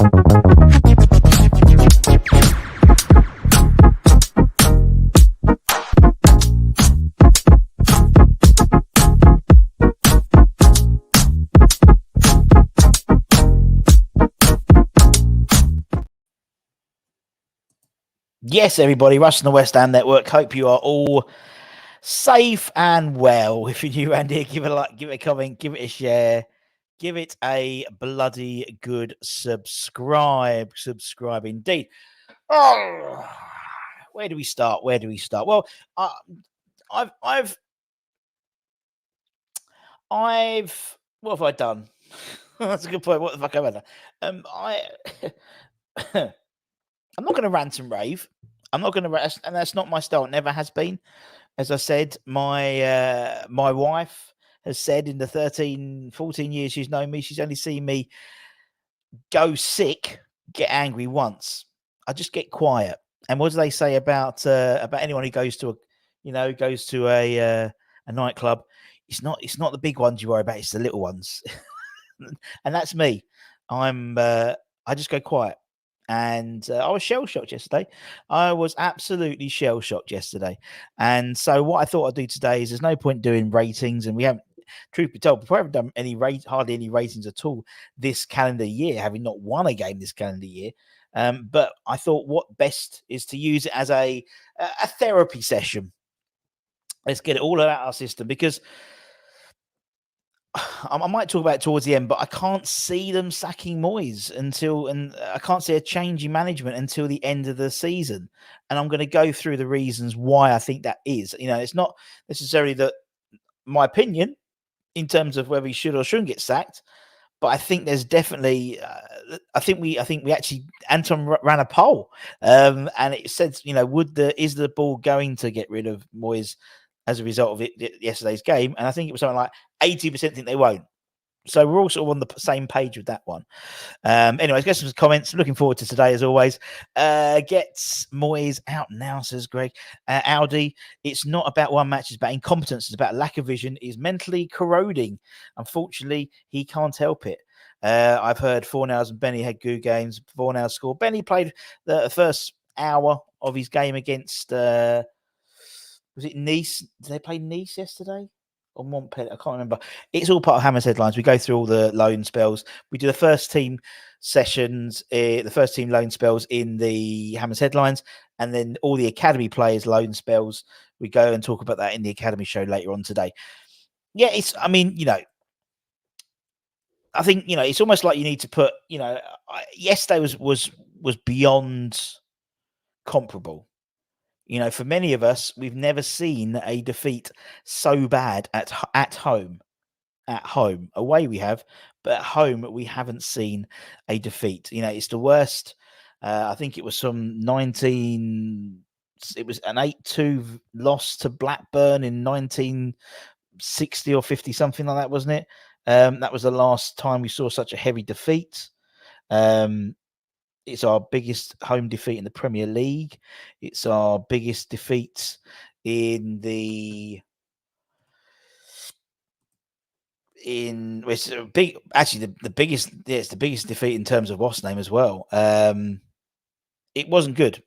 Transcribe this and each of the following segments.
Yes, everybody, Russ and the West Ham Network. Hope you are all safe and well. If you're new around here, give it a like, give it a comment, give it a share, give it a bloody good subscribe. Subscribe indeed. Oh, where do we start? Well, I've what have I done? That's a good point. What the fuck have I done? I'm not going to rant and rave. I'm not going to, and that's not my style. It never has been. As I said, my wife has said in the 13, 14 years she's known me, she's only seen me go sick, get angry once. I just get quiet. And what do they say about anyone who goes to a nightclub? It's not the big ones you worry about. It's the little ones, and that's me. I just go quiet. And I was shell shocked yesterday. I was absolutely shell shocked yesterday. And so what I thought I'd do today is there's no point doing ratings, and we haven't, truth be told, we haven't done hardly any ratings at all this calendar year, having not won a game this calendar year. But I thought what best is to use it as a therapy session. Let's get it all out of our system, because I might talk about it towards the end, but I can't see them sacking Moyes and I can't see a change in management until the end of the season. And I'm going to go through the reasons why I think that is. It's not necessarily my opinion in terms of whether he should or shouldn't get sacked, but I think there's definitely. I think we actually Anton ran a poll, and it said, is the ball going to get rid of Moyes as a result of yesterday's game? And I think it was something like 80% think they won't. So we're all sort of on the same page with that one. Anyways, get some comments. Looking forward to today, as always. Gets Moyes out now, says Greg. Audi, it's not about one match, it's about incompetence. It's about lack of vision. He's mentally corroding. Unfortunately, he can't help it. I've heard Fornals and Benny had good games. Fornals scored. Benny played the first hour of his game against... was it Nice? Did they play Nice yesterday? Or Montpellier? I can't remember. It's all part of Hammer's Headlines. We go through all the loan spells. We do the first team sessions, the first team loan spells in the Hammer's Headlines, and then all the academy players' loan spells. We go and talk about that in the academy show later on today. Yeah, I think, it's almost like you need to put, yesterday was beyond comparable. For many of us, we've never seen a defeat so bad at home. At home, away we have, but at home we haven't seen a defeat. It's the worst. I think it was it was an 8-2 loss to Blackburn in 1960 or 50, something like that, wasn't it? That was the last time we saw such a heavy defeat. It's our biggest home defeat in the Premier League. It's our biggest defeat in the it's big. Actually, the biggest. Yeah, it's the biggest defeat in terms of what's name as well. It wasn't good.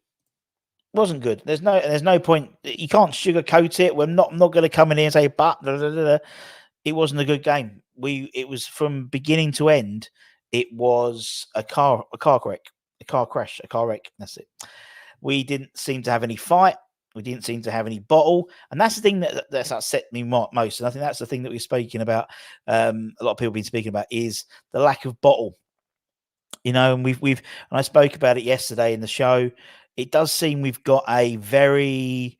Wasn't good. There's no point. You can't sugarcoat it. I'm not going to come in here and say, but blah, blah, blah, blah. It wasn't a good game. It was from beginning to end. It was a car crash, a car wreck. That's it. We didn't seem to have any fight. We didn't seem to have any bottle. And that's the thing that's upset me most. And I think that's the thing that we're speaking about. A lot of people have been speaking about is the lack of bottle. And and I spoke about it yesterday in the show. It does seem we've got a very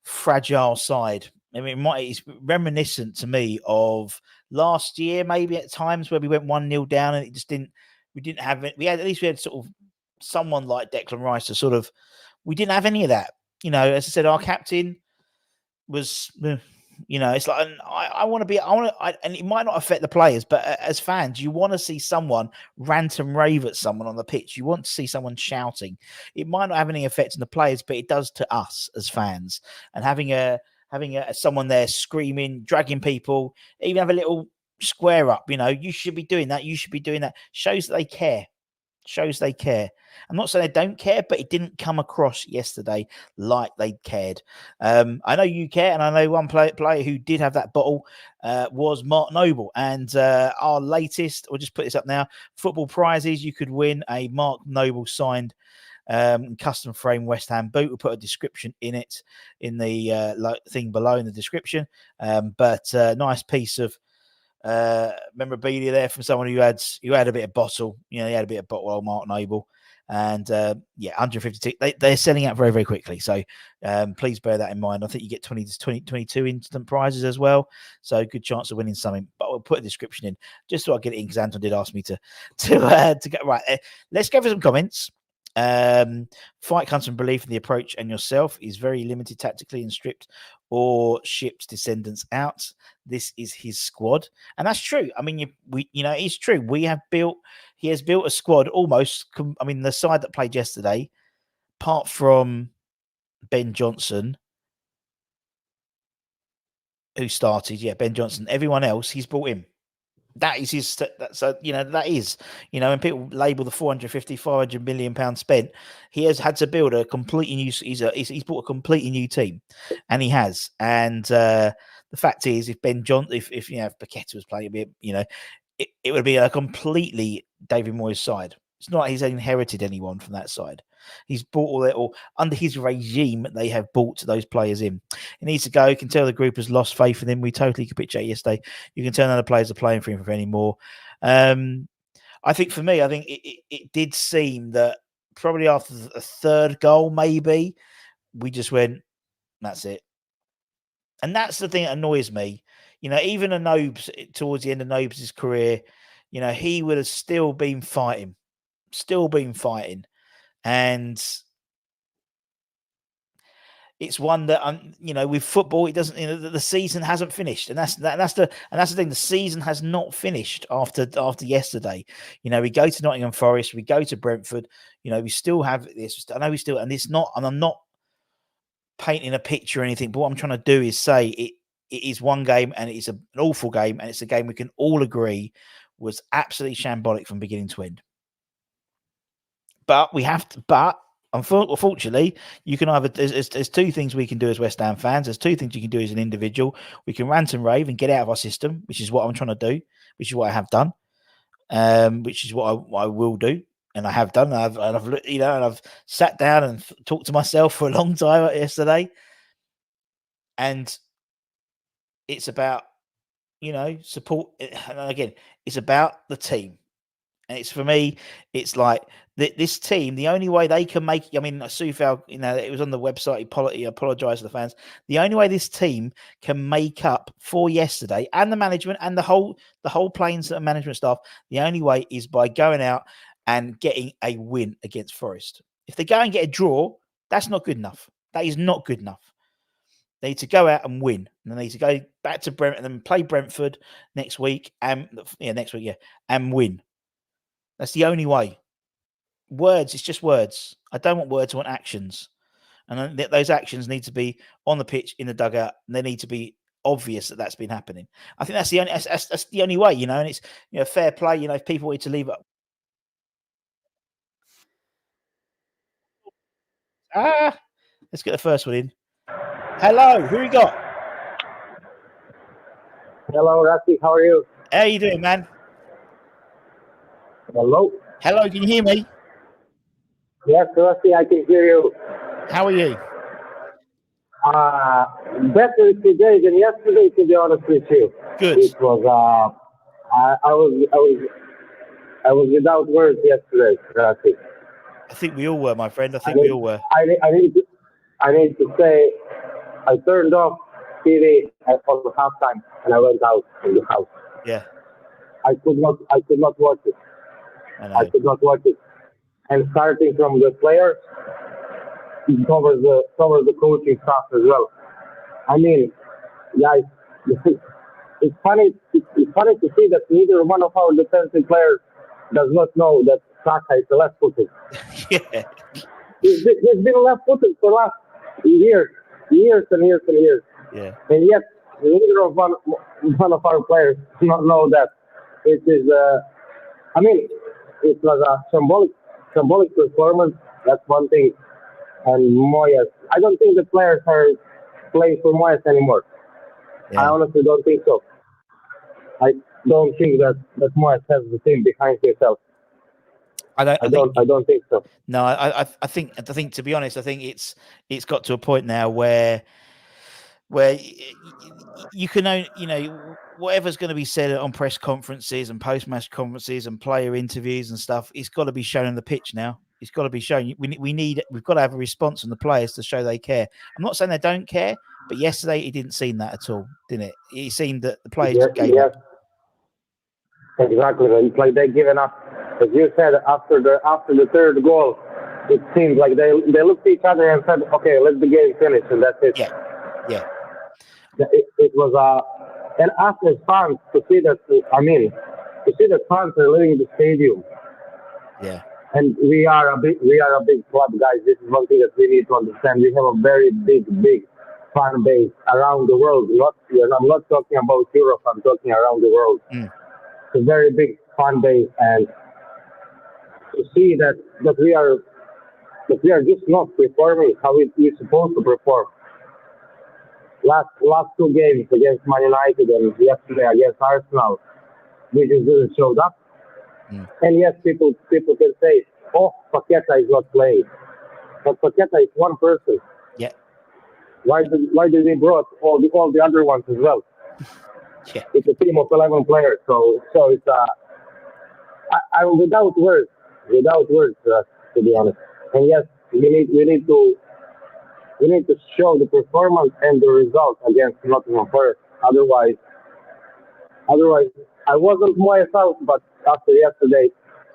fragile side. I mean, it's reminiscent to me of last year, maybe at times where we went 1-0 down and we didn't have it. At least we had sort of someone like Declan Rice to sort of, we didn't have any of that. As I said, our captain was, it's like, and it might not affect the players, but as fans, you want to see someone rant and rave at someone on the pitch. You want to see someone shouting. It might not have any effect on the players, but it does to us as fans. And having someone there screaming, dragging people, even have a little square up, you should be doing that. You should be doing that. Shows that they care. Shows they care. I'm not saying they don't care, but it didn't come across yesterday like they cared. I know you care, and I know one player who did have that bottle was Mark Noble. And our latest, we'll just put this up now, football prizes. You could win a Mark Noble signed custom frame West Ham boot. We'll put a description in it in the thing below in the description. But nice piece of memorabilia there from someone who had a bit of bottle. He had a bit of bottle, old Mark Noble. And 150 they're selling out very, very quickly. So please bear that in mind. I think you get 22 instant prizes as well. So good chance of winning something. But we'll put a description in just so I get it in, because Anton did ask me to get right. Let's go for some comments. Fight comes from belief in the approach and yourself is very limited tactically and stripped or shipped descendants out. This is his squad, and that's true. I mean, it's true. He has built a squad almost. I mean, the side that played yesterday, apart from Ben Johnson, who started, Ben Johnson. Everyone else, he's brought in. That is his. That is. When people label the 450, 500 million pounds spent, he has had to build a completely new. He's bought a completely new team, and he has. And the fact is, if Paqueta was playing, it would be a completely David Moyes side. It's not like he's inherited anyone from that side. He's bought or under his regime, they have bought those players in. He needs to go. You can tell the group has lost faith in him. We totally capitulated yesterday. You can tell none of the players are playing for him anymore. I think for me, it did seem that probably after a third goal, maybe, we just went, that's it. And that's the thing that annoys me. Even a Nobes, towards the end of Nobes' career, he would have still been fighting. And it's one that with football, it doesn't. The season hasn't finished, and that's the thing. The season has not finished after yesterday. We go to Nottingham Forest, we go to Brentford. We still have this. I know we still, and it's not. And I'm not painting a picture or anything. But what I'm trying to do is say it is one game, and it is an awful game, and it's a game we can all agree was absolutely shambolic from beginning to end. But we have to. But unfortunately, you can either there's two things we can do as West Ham fans. There's two things you can do as an individual. We can rant and rave and get out of our system, which is what I'm trying to do, which is what I have done, which is what I will do, and I have done. And I've sat down and talked to myself for a long time yesterday, and it's about support. And again, it's about the team. And it's for me, it's like this team, the only way they can make, Sufal, it was on the website, he apologised to the fans. The only way this team can make up for yesterday and the management and the whole playing management staff, the only way is by going out and getting a win against Forest. If they go and get a draw, that's not good enough. That is not good enough. They need to go out and win. And they need to go back to Brentford and then play Brentford next week and win. That's the only way. Words, it's just words. I don't want words, I want actions. And those actions need to be on the pitch, in the dugout, and they need to be obvious that that's been happening. I think that's the only way, and it's fair play. If people want to leave it. Let's get the first one in. Hello, who we got? Hello, Rusty. How are you? How you doing, man? Hello. Hello, can you hear me? Yes, Rusty, I can hear you. How are you? Better today than yesterday, to be honest with you. Good. It was. I was without words yesterday, Rusty. I think we all were, my friend. We all were. I need to say, I turned off TV on the halftime and I went out from the house. Yeah. I could not watch it. I could not watch it. And starting from the players, it covers the coaching staff as well. I mean, guys, it's funny. It's funny to see that neither one of our defensive players does not know that Saka is a left-footed. Yeah. He's been left-footed for the last years and years. Yeah. And yet, neither of one of our players not know that it is. it was a symbolic performance. That's one thing. And Moyes, I don't think the players are playing for Moyes anymore. I honestly don't think so. I don't think that Moyes has the team behind himself. I don't think so. No, I think to be honest, I think it's got to a point now where you can only, whatever's going to be said on press conferences and post-match conferences and player interviews and stuff, it's got to be shown on the pitch now. It's got to be shown. We've got to have a response from the players to show they care. I'm not saying they don't care, but yesterday it didn't seem that at all, didn't it? It seemed that the players gave up. Exactly. It's like they've given up. As you said, after the third goal, it seemed like they looked at each other and said, "Okay, let the game finish," and that's it. Yeah. It was and us as fans to see that. To see that fans are leaving the stadium. Yeah. And we are a big club, guys. This is one thing that we need to understand. We have a very big fan base around the world. I'm not talking about Europe. I'm talking around the world. It's a very big fan base, and to see that we are just not performing how we're supposed to perform. Last two games against Man United and yesterday against Arsenal, we just didn't show up. And yes, people can say, "Oh, Paqueta is not playing," but Paqueta is one person. Yeah. Why did they brought all the other ones as well? Yeah. It's a team of 11 players, so it's I'm without words, to be honest. And yes, we need to show the performance and the result against Nottingham Forest. Otherwise, I wasn't Moyes out, but after yesterday,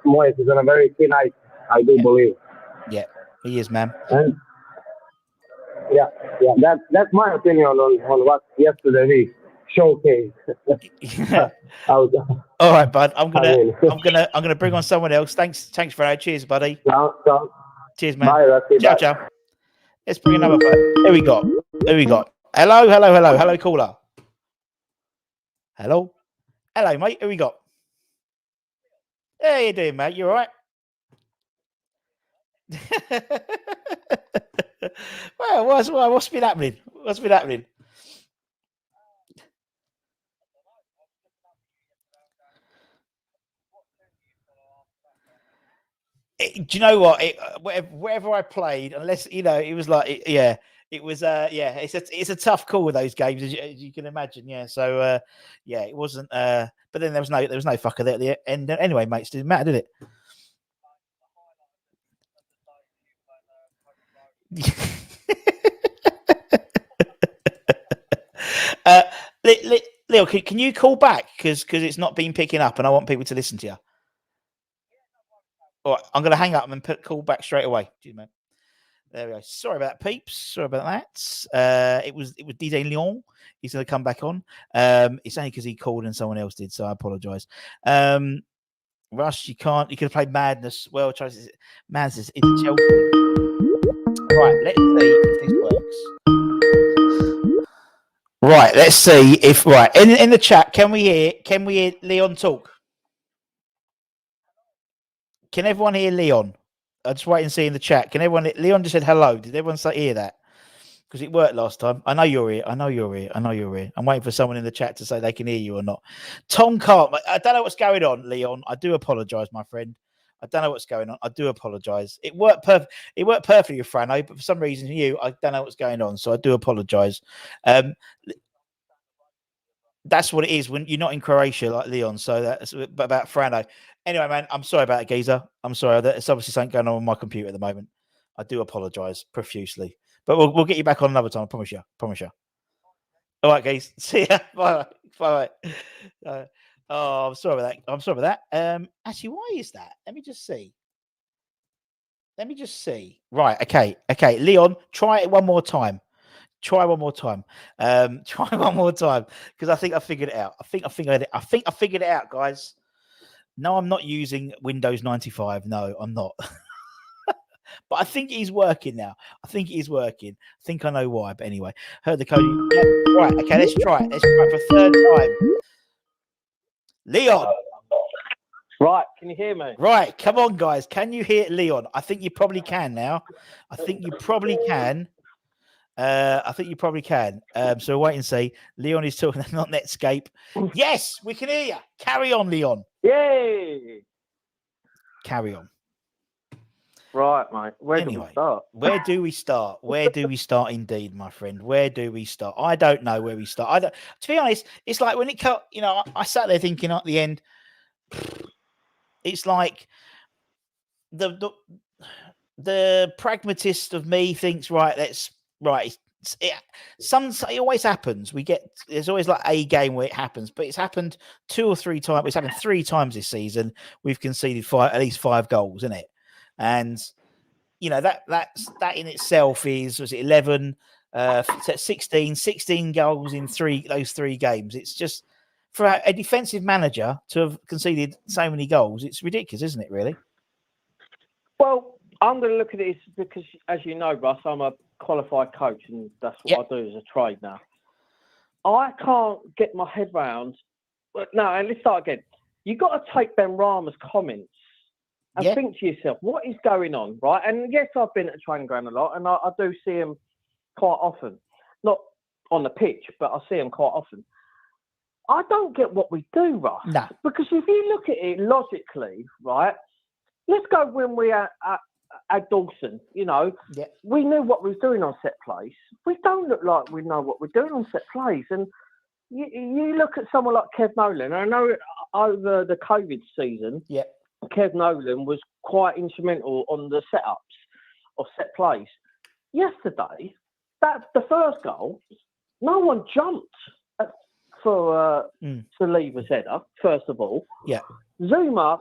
Moyes is on a very thin ice, I do believe. Yeah, he is, man. And that's my opinion on what yesterday we showcased. All right, bud. I'm gonna bring on someone else. Thanks, Fredo. Cheers, buddy. Cheers, man. Bye, ciao. Let's bring another bud. Who we got? Hello, caller. Hello, mate. Who we got? How you doing, mate? You all right? Well, what's been happening? Do you know what? Wherever I played, unless it was like, it was. It's a tough call with those games, as you can imagine. Yeah, so it wasn't. But then there was no fucker there at the end. Anyway, mates, didn't matter, did it? Leo, can you call back because it's not been picking up, and I want people to listen to you. All right, I'm going to hang up and call back straight away. Cheers, man. There we go. Sorry about that, peeps. Sorry about that. It was DJ Leon. He's going to come back on. It's only because he called and someone else did, so I apologise. Rush, you can't. You could have played Madness. Well, Madness is Chelsea. Right, let's see if this works. Right, let's see if in the chat. Can we hear Leon talk? Can everyone hear Leon? I'll just wait and see in the chat. Can everyone? Leon just said hello. Did everyone hear that? Because it worked last time. I know you're here. I'm waiting for someone in the chat to say they can hear you or not. Tom Cart, I don't know what's going on, Leon. I do apologise, my friend. I don't know what's going on. I do apologise. It worked perfectly with Frano, but for some reason I don't know what's going on. So I do apologise. That's what it is when you're not in Croatia like Leon. So that's about Frano. Anyway, man, I'm sorry about it, geezer. I'm sorry. It's obviously something going on with my computer at the moment. I do apologise profusely. But we'll get you back on another time. I promise you. All right, guys. See ya. Bye. I'm sorry about that. Actually, why is that? Let me just see. Right. Okay. Leon, try it one more time. Try one more time. Because I think I figured it out. I think I figured it out, guys. No, I'm not using Windows 95. No, I'm not. But I think he's working now. I think I know why. But anyway, heard the code. Yeah, right. Okay, let's try it. For a third time. Leon. Right, can you hear me? Right, come on, guys. Can you hear Leon? I think you probably can now. I think you probably can. So we'll wait and see. Leon is talking, not Netscape. Yes, we can hear you. Carry on, Leon. Yay! Carry on. Right, mate. Where do we start? Where do we start? Where do we start indeed, my friend? Where do we start? I don't know where we start. I don't, to be honest, it's like when it cut, I sat there thinking at the end, it's like the pragmatist of me thinks, it always happens. There's always like a game where it happens, but it's happened 2 or 3 times. It's happened 3 times this season. We've conceded at least 5 goals, isn't it? And that in itself was it 11, 16 goals in those 3 games. It's just, for a defensive manager to have conceded so many goals, it's ridiculous, isn't it, really? Well, I'm going to look at it because, as you know, Russ, I'm a qualified coach, and that's what I do as a trade now. I can't get my head round. No, and let's start again. You've got to take Ben Rama's comments and think to yourself, what is going on, right? And yes, I've been at the training ground a lot, and I do see him quite often. Not on the pitch, but I see him quite often. I don't get what we do, Russ. No. Because if you look at it logically, right, let's go when we are at Dawson, we knew what we was doing on set plays. We don't look like we know what we're doing on set plays. And you look at someone like Kev Nolan. I know over the COVID season, Kev Nolan was quite instrumental on the setups of set plays. Yesterday, the first goal, no one jumped for Saliba's header, first of all. Yeah. Zuma,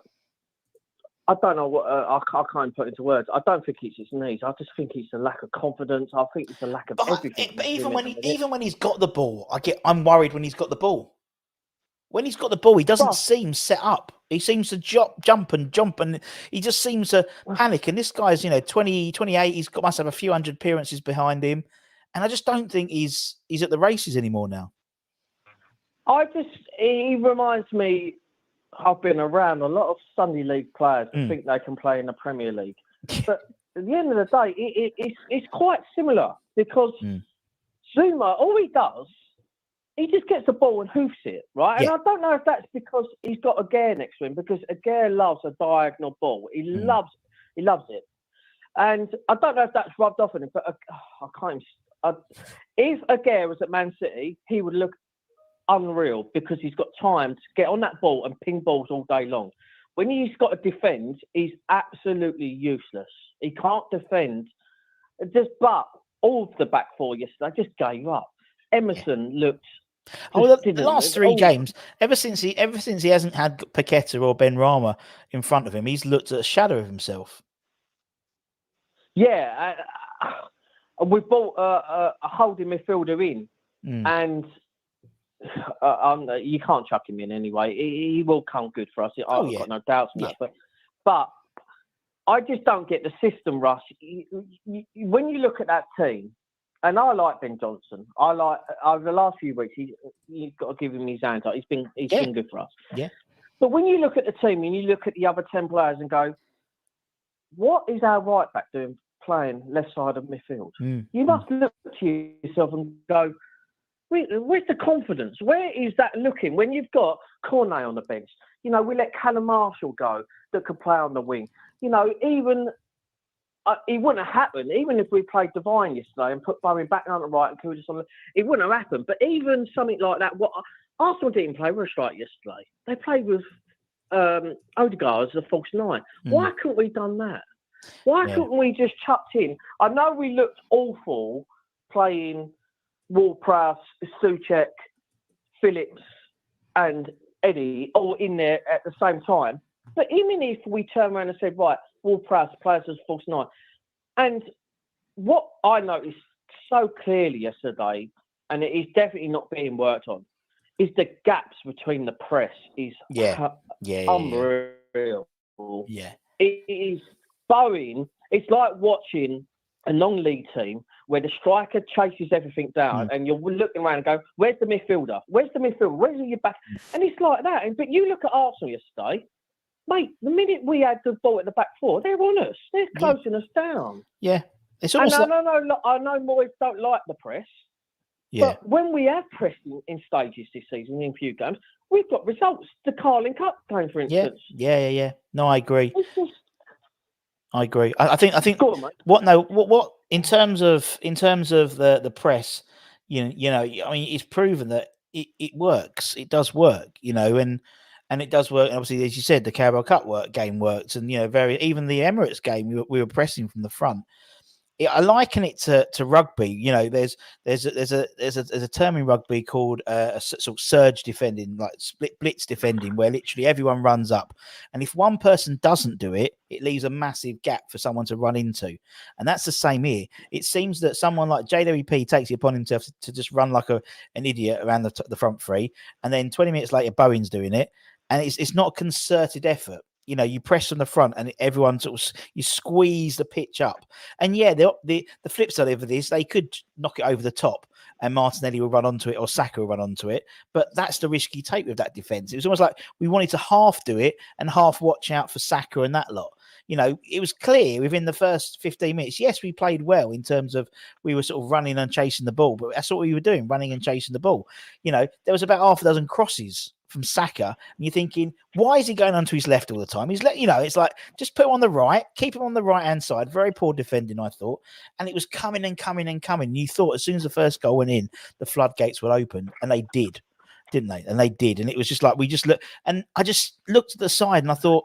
I don't know what I can't put into words. I don't think it's his knees. I just think it's a lack of confidence. I think it's a lack of everything. But even when he's got the ball, I'm worried when he's got the ball. When he's got the ball, he doesn't seem set up. He seems to jump, and he just seems to panic. And this guy's 20, 28. Must have a few hundred appearances behind him, and I just don't think he's at the races anymore now. He reminds me. I've been around a lot of Sunday League players who think they can play in the Premier League. But at the end of the day, it's quite similar because Zuma, all he does, he just gets the ball and hoofs it, right? And I don't know if that's because he's got Aguirre next to him, because Aguirre loves a diagonal ball. He loves it. And I don't know if that's rubbed off on him, but I can't even... if Aguirre was at Man City, he would look unreal because he's got time to get on that ball and ping balls all day long. When he's got to defend, he's absolutely useless. He can't defend. But all of the back four yesterday just gave up. Emerson looked. The last 3 games, ever since he hasn't had Paqueta or Ben Rama in front of him, he's looked at a shadow of himself. Yeah, we bought a holding midfielder in, and. You can't chuck him in anyway. He will come good for us. I've got no doubts on that. But I just don't get the system, Russ. When you look at that team, and I like Ben Johnson. I like over the last few weeks. You've got to give him his hands up. He's been good for us. Yeah. But when you look at the team and you look at the other 10 players and go, what is our right back doing playing left side of midfield? You must look to yourself and go, where's the confidence? Where is that looking? When you've got Cornet on the bench, we let Callum Marshall go that could play on the wing. Even it wouldn't have happened. Even if we played Devine yesterday and put Bowen back on the right and Kudus on it wouldn't have happened. But even something like that, what Arsenal didn't play with a strike yesterday. They played with Odegaard as a false 9. Why couldn't we done that? Why couldn't we just chucked in? I know we looked awful playing Ward-Prowse, Souček, Phillips and Eddie all in there at the same time. But even if we turn around and said, right, Ward-Prowse plays as false 9. And what I noticed so clearly yesterday, and it is definitely not being worked on, is the gaps between the press is unreal. Yeah. It is Bowen. It's like watching a non-league team where the striker chases everything down and you're looking around and go, where's the midfielder? Where's the midfielder? Where's your back? And it's like that. But you look at Arsenal yesterday, mate, the minute we had the ball at the back four, they're on us. They're closing us down. Yeah. It's almost I know Moyes don't like the press. Yeah. But when we have pressed in stages this season, in a few games, we've got results. The Carling Cup game, for instance. Yeah. No, I agree. I agree. I think Go on, mate. What in terms of the press, you know, I mean, it's proven that it works. It does work, you know, and it does work. And obviously, as you said, the Carabao Cup game worked, and you know, even the Emirates game, we were pressing from the front. I liken it to rugby. You know, there's a term in rugby called a sort of surge defending, like split blitz defending, where literally everyone runs up, and if one person doesn't do it, it leaves a massive gap for someone to run into, and that's the same here. It seems that someone like JWP takes it upon himself to just run like an idiot around the front three, and then 20 minutes later, Bowen's doing it, and it's not a concerted effort. You know, you press from the front and everyone sort of, you squeeze the pitch up. And yeah, the flip side of this, they could knock it over the top and Martinelli will run onto it or Saka will run onto it. But that's the risk you take with that defence. It was almost like we wanted to half do it and half watch out for Saka and that lot. You know, it was clear within the first 15 minutes. Yes, we played well in terms of we were sort of running and chasing the ball, but that's what we were doing, running and chasing the ball. You know, there was about half a dozen crosses from Saka, and you're thinking, why is he going onto his left all the time? You know, it's like, just put him on the right, keep him on the right-hand side. Very poor defending, I thought. And it was coming and coming and coming. You thought as soon as the first goal went in, the floodgates would open, and they did, didn't they? And they did. And it was just like, we just looked, and I just looked at the side and I thought,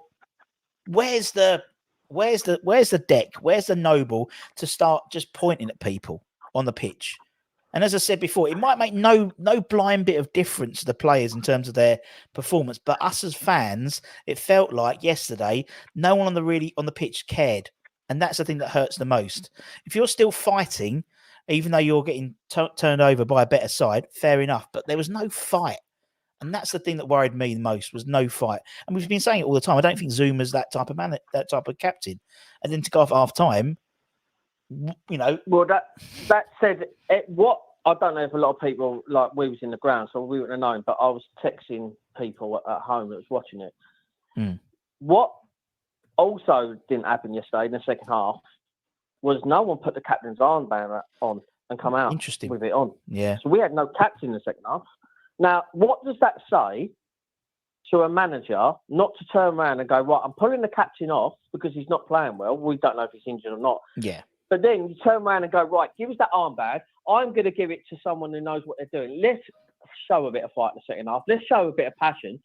where's the deck? Where's the noble to start just pointing at people on the pitch? And as I said before, it might make no blind bit of difference to the players in terms of their performance. But us as fans, it felt like yesterday, no one on the pitch cared. And that's the thing that hurts the most. If you're still fighting, even though you're getting turned over by a better side, fair enough. But there was no fight. And that's the thing that worried me the most, was no fight. And we've been saying it all the time. I don't think Zuma's that type of man, that type of captain. And then to go off at half time, you know. Well, that said, what I don't know if a lot of people, like, we was in the ground, so we wouldn't have known, but I was texting people at home that was watching it. What also didn't happen yesterday in the second half was no one put the captain's armband on and come out with it on. Yeah. So we had no captain in the second half. Now, what does that say to a manager not to turn around and go, right, I'm pulling the captain off because he's not playing well. We don't know if he's injured or not. Yeah. But then you turn around and go, right, give us that armband. I'm going to give it to someone who knows what they're doing. Let's show a bit of fight in the second half. Let's show a bit of passion.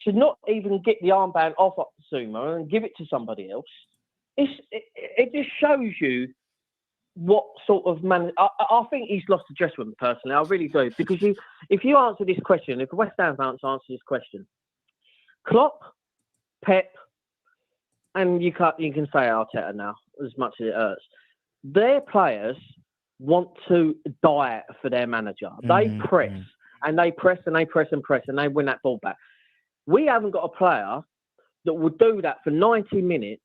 To not even get the armband off Zuma and give it to somebody else, it just shows you what sort of man. I think he's lost the dressing room, personally. I really do. Because if you answer this question, if West Ham fans answer this question, Klopp, Pep, and you can say Arteta now, as much as it hurts, their players want to die for their manager. They press, and they press, and they press and press, and they win that ball back. We haven't got a player that will do that for 90 minutes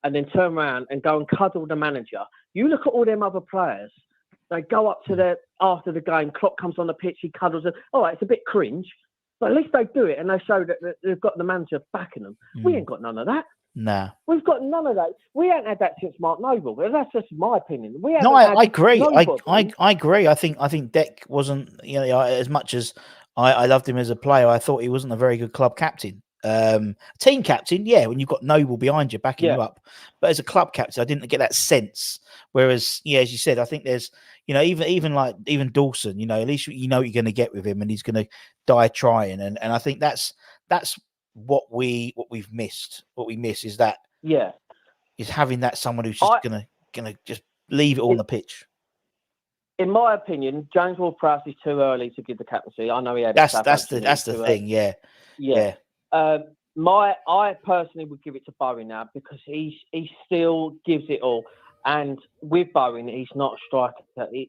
and then turn around and go and cuddle the manager. You look at all them other players, they go up to after the game, Klopp comes on the pitch, he cuddles them. All right, it's a bit cringe, but at least they do it, and they show that they've got the manager backing them. We ain't got none of that. Nah. We've got none of that. We ain't had that since Mark Noble. That's just my opinion. I agree. I agree. I think Deck wasn't, you know, as much as I loved him as a player, I thought he wasn't a very good club captain. Team captain, yeah, when you've got Noble behind you, backing you up. But as a club captain, I didn't get that sense. Whereas, yeah, as you said, I think there's, you know, even Dawson, you know, at least you know what you're going to get with him, and he's going to die trying. And I think that's what we've missed. What we miss is that, is having that someone who's just gonna just leave it all on the pitch. In my opinion, James Ward-Prowse is too early to give the captaincy. I know he had that's the thing. Yeah. I personally would give it to Bowen now, because he still gives it all. And with Bowen, he's not a striker.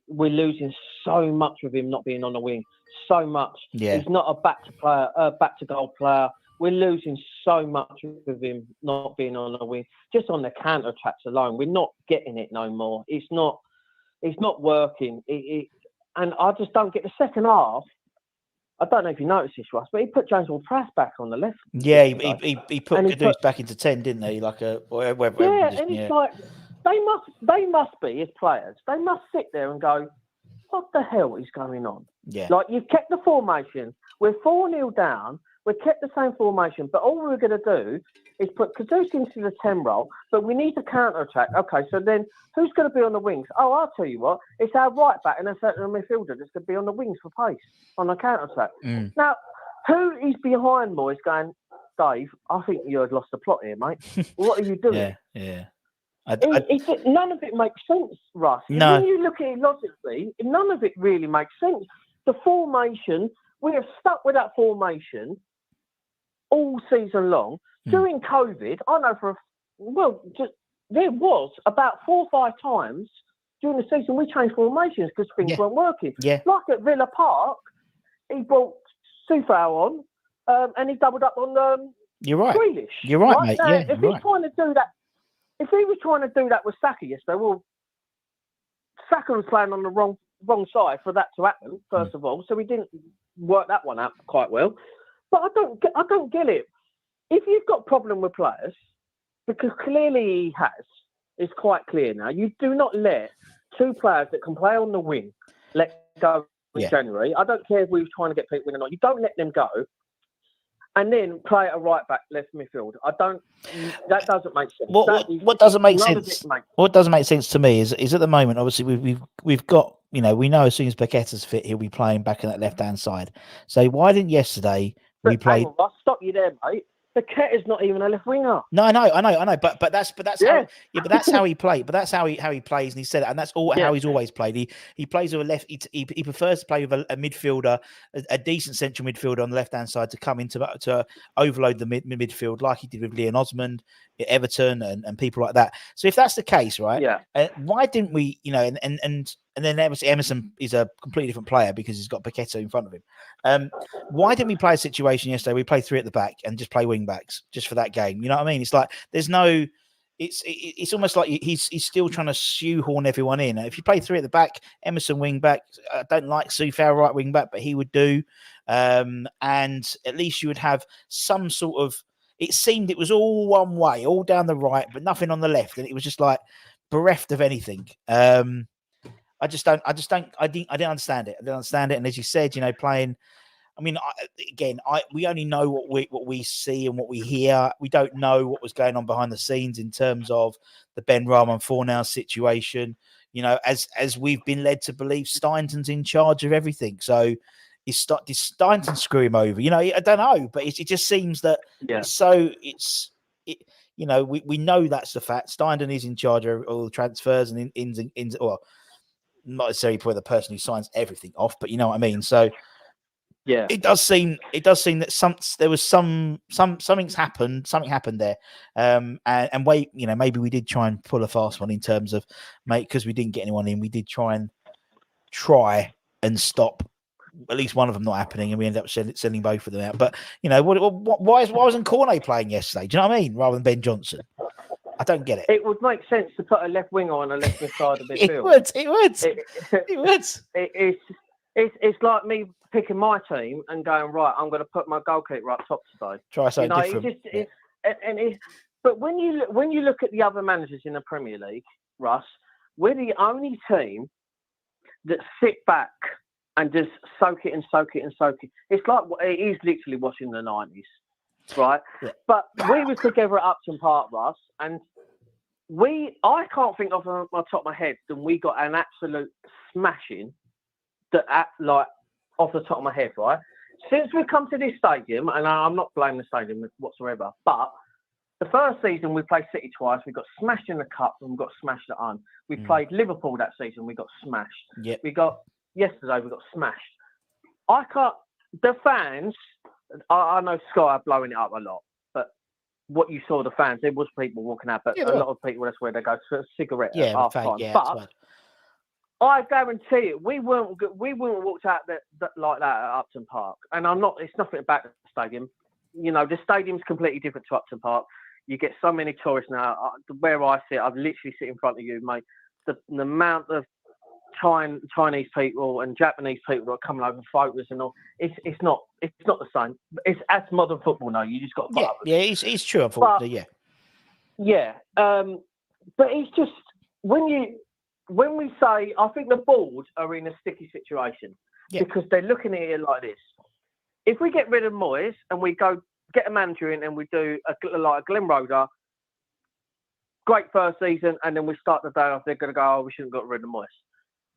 We're losing so much with him not being on the wing. So much. Yeah. He's not a back to goal player. We're losing so much with him not being on the wing. Just on the counter attacks alone, we're not getting it no more. It's not working. And I just don't get the second half. I don't know if you noticed this, Russ, but he put James Ward-Prowse back on the left. Yeah, he put Kudus back into 10, didn't he? Like a whatever. Like they must be as players. They must sit there and go, "What the hell is going on?" Yeah. Like you've kept the formation. We're 4-0 down. We've kept the same formation, but all we're going to do is put Kudus into the 10 role. But we need to counter attack. Okay, so then who's going to be on the wings? Oh, I'll tell you what. It's our right back and a certain midfielder that's going to be on the wings for pace on the counter attack. Now, who is behind Moyes going, Dave, I think you had lost the plot here, mate. What are you doing? Yeah. None of it makes sense, Russ. No. When you look at it logically, none of it really makes sense. The formation, we have stuck with that formation all season long. During COVID, I know there was about 4 or 5 times during the season we changed formations because things weren't working. Yeah. Like at Villa Park, he brought Sufau on and he doubled up on You're right. Grealish. You're right, mate. Now, yeah, if he's trying to do that, if he was trying to do that with Saka yesterday, well, Saka was playing on the wrong side for that to happen, first of all, so he didn't work that one out quite well. But I don't get it. If you've got a problem with players, because clearly he has, it's quite clear now, you do not let 2 players that can play on the wing let go in January. I don't care if we were trying to get people in or not. You don't let them go and then play at a right back, left midfield. That doesn't make sense. What doesn't make sense? What doesn't make sense to me is at the moment, obviously we've got, we know as soon as Paqueta's fit, he'll be playing back on that left hand side. So why didn't yesterday we play? I'll stop you there, mate. Paqueta's not even a left winger. No, I know, but that's how that's how he played. But that's how he plays, and he said it, and that's how he's always played. He plays with a left. He prefers to play with a midfielder, a decent central midfielder on the left hand side to come into to overload the midfield like he did with Leon Osmond, Everton, and people like that. So if that's the case, right? Yeah. Why didn't we? And then obviously Emerson is a completely different player because he's got Paqueta in front of him. Why didn't we play a situation yesterday? We play 3 at the back and just play wing backs just for that game. You know what I mean? It's like there's no. It's almost like he's still trying to shoehorn everyone in. If you play 3 at the back, Emerson wing back. I don't like Sufau right wing back, but he would do. And at least you would have some sort of. It seemed it was all one way, all down the right, but nothing on the left, and it was just like bereft of anything. I didn't understand it. I didn't understand it. And as you said, playing. I mean, we only know what we see and what we hear. We don't know what was going on behind the scenes in terms of the Ben Rahman Fornals situation. As we've been led to believe, Steinton's in charge of everything. So, did Steinton screw him over? I don't know, but it just seems that. Yeah. So we know that's the fact. Steinton is in charge of all the transfers and ins or. Not necessarily probably the person who signs everything off, but you know what I mean. So, yeah, it does seem that there was something happened there, and wait, maybe we did try and pull a fast one in terms of because we didn't get anyone in. We did try and stop at least one of them not happening, and we ended up sending both of them out. But why wasn't Cornet playing yesterday? Do you know what I mean? Rather than Ben Johnson. I don't get it. It would make sense to put a left winger on a left side of the midfield. It would. It's like me picking my team and going, right, I'm going to put my goalkeeper up top today. Try something different. But when you look at the other managers in the Premier League, Russ, we're the only team that sit back and just soak it. It's like it is literally watching the 90s. Right, but we were together at Upton Park, Russ, and I can't think off the top of my head that we got an absolute smashing off the top of my head, right? Since we've come to this stadium, and I'm not blaming the stadium whatsoever, but the first season we played City twice, we got smashed in the cup and we got smashed at home. We played Liverpool that season, we got smashed. Yep. Yesterday we got smashed. The fans. I know Sky are blowing it up a lot, but what you saw the fans, there was people walking out, but a lot of people, that's where they go for a cigarette at half time. But I guarantee it, we weren't walked out like that at Upton Park. And it's nothing about the stadium. The stadium's completely different to Upton Park. You get so many tourists now. Where I sit, I've literally sit in front of you, mate. The amount of Chinese people and Japanese people that are coming over photos and all. It's not the same. It's as modern football now. You just got to put up with it. It's true, unfortunately. But it's just when we say, I think the board are in a sticky situation because they're looking at it like this. If we get rid of Moyes and we go get a manager in and we do like a Glenn Roeder, great first season, and then we start the day off, they're going to go, we shouldn't have got rid of Moyes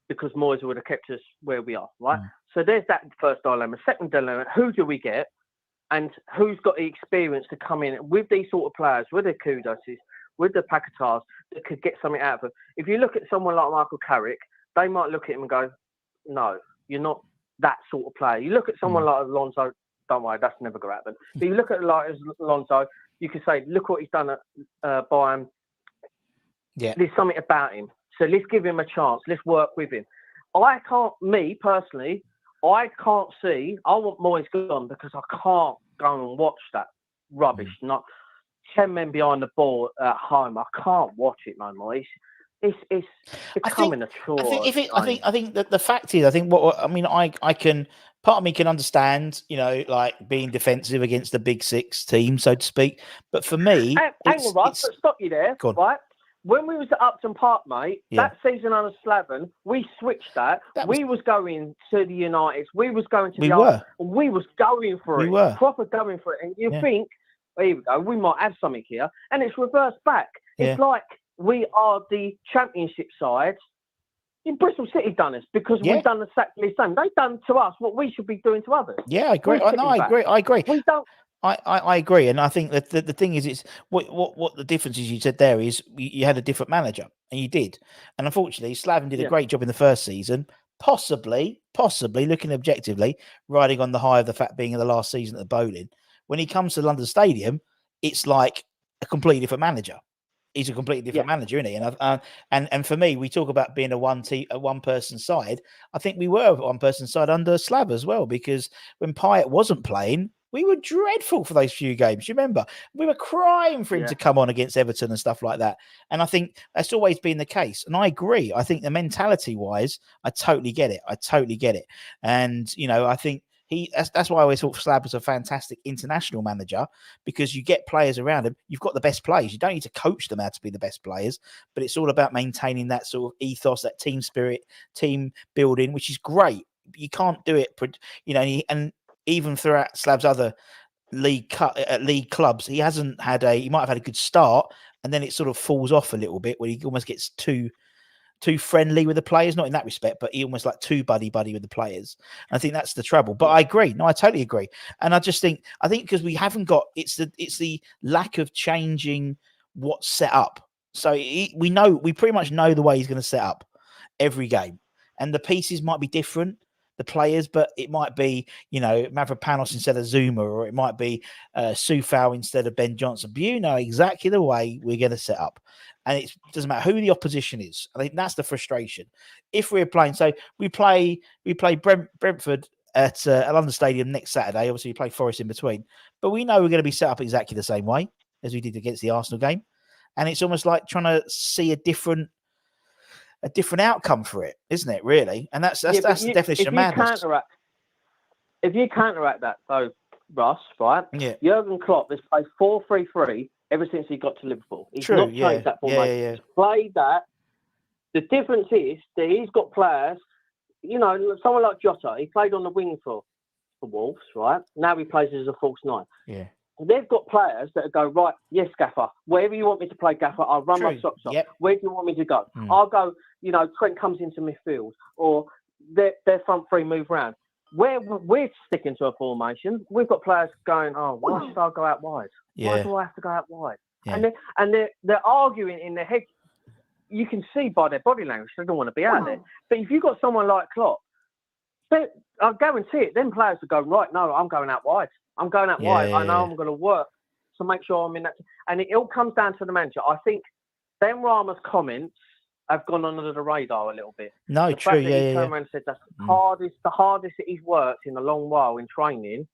because Moyes would have kept us where we are, right? So there's that first dilemma. Second dilemma, who do we get and who's got the experience to come in with these sort of players, with the Kudoses, with the Pakatars, that could get something out of them? If you look at someone like Michael Carrick, they might look at him and go, no, you're not that sort of player. You look at someone like Alonso, don't worry, that's never going to happen. But you look at like Alonso, you could say, look what he's done at Bayern. There's something about him. So let's give him a chance. Let's work with him. Me personally, I can't see. I want Moyes gone because I can't go and watch that rubbish. Not 10 men behind the ball at home. I can't watch it no more. It's becoming a chore. I think that the fact is, I think I can. Part of me can understand, like being defensive against the big six team, so to speak. But for me, hang on, Russ, but stop you there, right? When we was at Upton Park, mate, that season under Slaven, we switched that. We was going to the Uniteds. We was going to we was going for it. Proper going for it. And you think, here we go, we might have something here. And it's reversed back. It's like we are the championship side. In Bristol City done us because we've done exactly the same. They've done to us what we should be doing to others. Yeah, I agree. I agree. We don't. I agree, and I think that the thing is, it's what the difference is. You said there is you had a different manager, and you did, and unfortunately, Slaven did a great job in the first season. Possibly looking objectively, riding on the high of the fact being in the last season at the Bowling. When he comes to London Stadium, it's like a completely different manager. He's a completely different manager, isn't he? And for me, we talk about being a one person side. I think we were a one person side under Slav as well, because when Pyatt wasn't playing, we were dreadful for those few games. You remember? We were crying for him to come on against Everton and stuff like that. And I think that's always been the case. And I agree. I think the mentality-wise, I totally get it. And, I think that's why I always thought Slab was a fantastic international manager, because you get players around him. You've got the best players. You don't need to coach them how to be the best players, but it's all about maintaining that sort of ethos, that team spirit, team building, which is great. You can't do it, and even throughout Slav's other league clubs, he might have had a good start, and then it sort of falls off a little bit when he almost gets too friendly with the players, not in that respect, but he almost like too buddy with the players. And I think that's the trouble. But I agree. No, I totally agree. And I think because we haven't got, it's the lack of changing what's set up. So we pretty much know the way he's going to set up every game, and the pieces might be different, the players, but it might be, Mavropanos instead of Zuma, or it might be Sufal instead of Ben Johnson. But you know exactly the way we're going to set up. And it doesn't matter who the opposition is. I think that's the frustration. If we're playing, so we play Brentford at London Stadium next Saturday. Obviously, we play Forest in between. But we know we're going to be set up exactly the same way as we did against the Arsenal game. And it's almost like trying to see a different outcome for it, isn't it, really? And that's the definition of madness. If you counteract that, though, Russ, right? Yeah. Jurgen Klopp has played 4-3-3 ever since he got to Liverpool. He's not changed that formation. He's played that. The difference is that he's got players, someone like Jota, he played on the wing for Wolves, right? Now he plays as a false nine. Yeah. They've got players that go, right, yes, Gaffer, wherever you want me to play, Gaffer, I'll run my socks off. Yep. Where do you want me to go? I'll go, Trent comes into midfield, or their front three move round. We're sticking to a formation. We've got players going, oh, why should I go out wide? Yeah. Why do I have to go out wide? Yeah. And they're arguing in their head. You can see by their body language they don't want to be out there. But if you've got someone like Klopp, I guarantee it, them players will go, right, no, I'm going out wide. I'm going out wide. I know I'm going to work to make sure I'm in that. And it all comes down to the manager. I think Ben Rama's comments have gone under the radar a little bit. No, the true. Fact that he turned around and said that's the hardest that he's worked in a long while in training.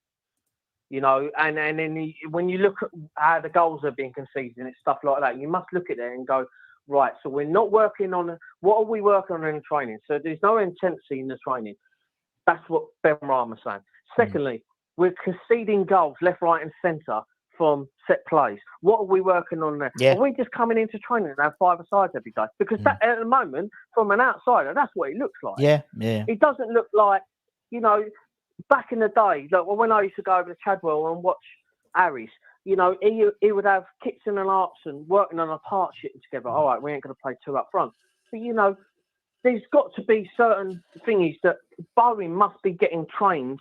And then when you look at how the goals are being conceded and stuff like that, you must look at it and go, right, so we're not working on, what are we working on in training? So there's no intensity in the training. That's what Ben Rama is saying. Secondly, we're conceding goals left, right and centre from set plays. What are we working on there? Yeah. Are we just coming into training and have 5-a-sides every day? Because that, at the moment, from an outsider, that's what it looks like. Yeah. It doesn't look like, back in the day, like when I used to go over to Chadwell and watch Harry's, he would have Kitson and Artson working on a partnership together. All right, we ain't going to play two up front. But, there's got to be certain things that Bowen must be getting trained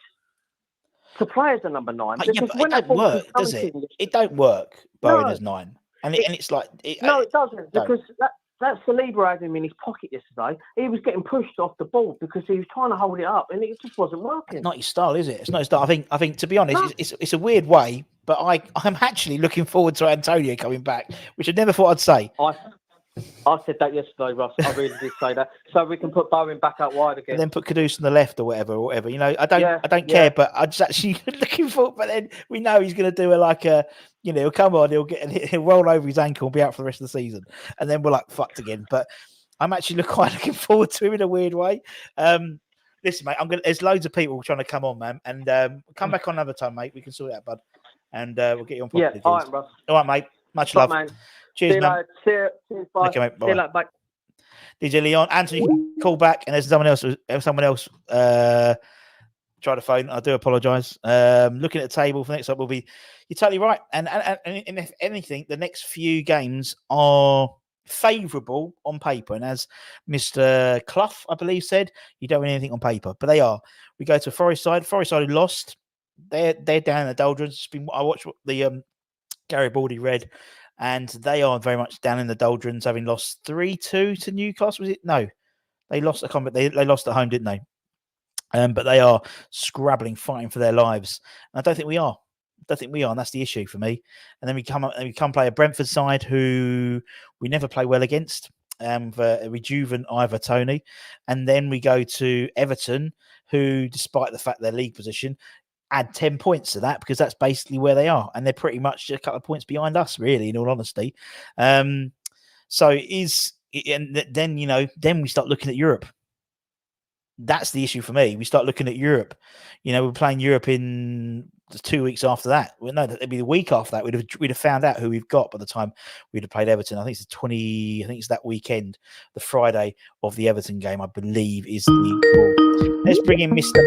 to play as a number 9. Because when it don't work, does it? It don't work, Bowen as 9. And it's like... it doesn't, because that Saliba had him in his pocket yesterday. He was getting pushed off the ball because he was trying to hold it up, and it just wasn't working. It's not his style, is it? It's not his style. I think to be honest, it's a weird way, but I'm actually looking forward to Antonio coming back, which I never thought I'd say. I said that yesterday, Russ. I really did say that. So we can put Bowen back out wide again. And then put Kudus on the left or whatever. I don't care, but I'm just actually looking forward. But then we know he's going to do he'll come on, he'll roll over his ankle and be out for the rest of the season. And then we're like fucked again. But I'm actually quite looking forward to him in a weird way. Listen, mate, there's loads of people trying to come on, man. And come back on another time, mate. We can sort it out, bud. And we'll get you on. Yeah, all right, Russ. All right, mate. Much love. Man. Cheers, man. Cheers, bye. Okay, mate. See you later, bye. DJ Leon, Anthony, call back, and there's someone else try to phone. I do apologise. Looking at the table for next up will be. You're totally right, and if anything, the next few games are favourable on paper. And as Mr. Clough, I believe, said, you don't win anything on paper, but they are. We go to Forest side. Forest side who lost. They're down in the doldrums. I watched what the Gary Baldy read. And they are very much down in the doldrums, having lost 3-2 to Newcastle. Was it? No, they lost a combat. They lost at home, didn't they? But they are scrabbling, fighting for their lives. And I don't think we are. And that's the issue for me. And then we come play a Brentford side who we never play well against. For Rejuven, Ivor, Tony, and then we go to Everton, who, despite the fact their league position, add 10 points to that because that's basically where they are, and they're pretty much just a couple of points behind us, really, in all honesty. Then we start looking at Europe. That's the issue for me. We start looking at Europe. We're playing Europe in 2 weeks after that. Well, no, it'd be the week after that. We'd have found out who we've got by the time we'd have played Everton. I think it's that weekend, the Friday of the Everton game, I believe, is the. Let's bring in Mr.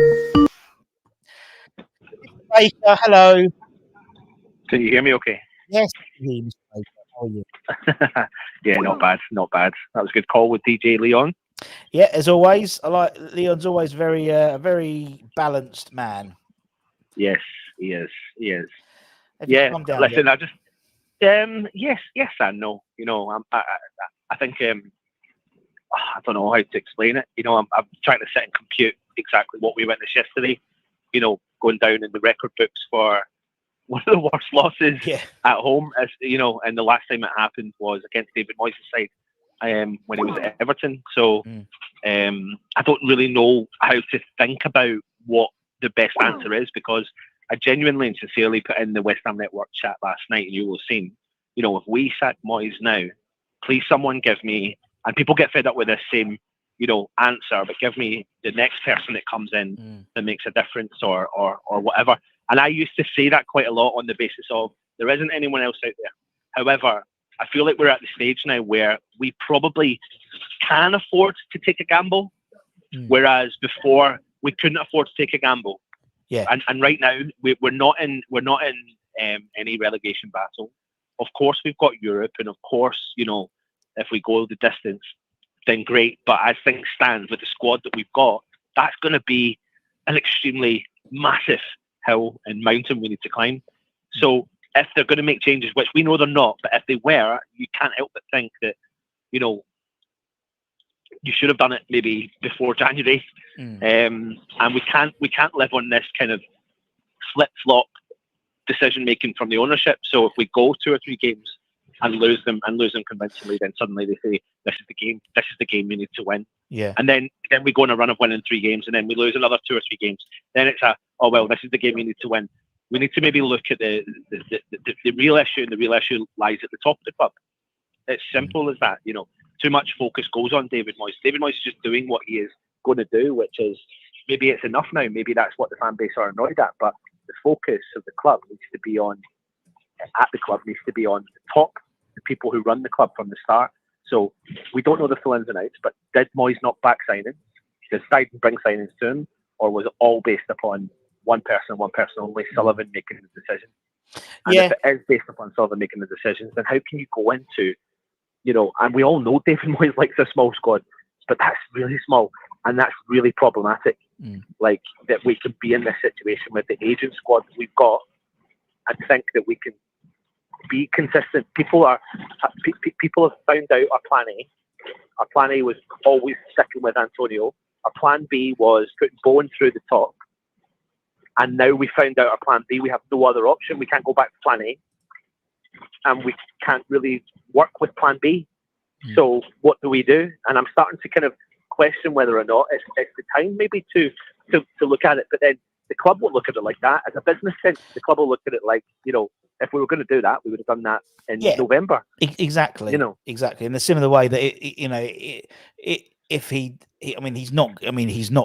Baker, hello. Can you hear me okay? Yes. How are you? Yeah, not bad. That was a good call with DJ Leon. Yeah, as always. I like Leon's always very balanced man. Yes, he is. Yeah. Listen, I just yes and no. I think I don't know how to explain it. I'm trying to sit and compute exactly what we witnessed yesterday. Going down in the record books for one of the worst losses at home, as and the last time it happened was against David Moyes' side when he was at Everton. So I don't really know how to think about what the best answer is, because I genuinely and sincerely put in the West Ham Network chat last night, and you will have seen, if we sack Moyes now, please someone give me, and people get fed up with this same answer, but give me the next person that comes in that makes a difference or whatever. And I used to say that quite a lot on the basis of there isn't anyone else out there. However, I feel like we're at the stage now where we probably can afford to take a gamble, whereas before we couldn't afford to take a gamble. Yeah. And right now we're not in any relegation battle. Of course we've got Europe, and of course, if we go the distance, then great. But as things stand with the squad that we've got, that's going to be an extremely massive hill and mountain we need to climb. So if they're going to make changes, which we know they're not, but if they were, you can't help but think that, you should have done it maybe before January. And we can't live on this kind of flip-flop decision making from the ownership. So if we go 2 or 3 games and lose them convincingly, then suddenly they say, this is the game you need to win. Yeah. And then we go on a run of winning 3 games, and then we lose another 2 or 3 games. Then it's this is the game you need to win. We need to maybe look at the real issue, and the real issue lies at the top of the club. It's simple as that. Too much focus goes on David Moyes. David Moyes is just doing what he is going to do, which is maybe it's enough now. Maybe that's what the fan base are annoyed at. But the focus of the club needs to be on the top, the people who run the club from the start. So we don't know the full ins and outs. But did Moyes knock back signings? Did Stein bring signings to him, or was it all based upon one person only, Sullivan making the decision? And if it is based upon Sullivan making the decisions, then how can you go into, and we all know David Moyes likes a small squad, but that's really small and that's really problematic. Like that we can be in this situation with the aging squad that we've got and think that we can be consistent. People have found out our plan A. Our plan A was always sticking with Antonio. Our plan B was putting Bowen through the top. And now we found out our plan B. We have no other option. We can't go back to plan A. And we can't really work with plan B. So what do we do? And I'm starting to kind of question whether or not it's the time maybe to look at it. But then the club won't look at it like that. As a business sense, the club will look at it like, if we were going to do that, we would have done that in November. Exactly. Exactly. In the similar way that he's not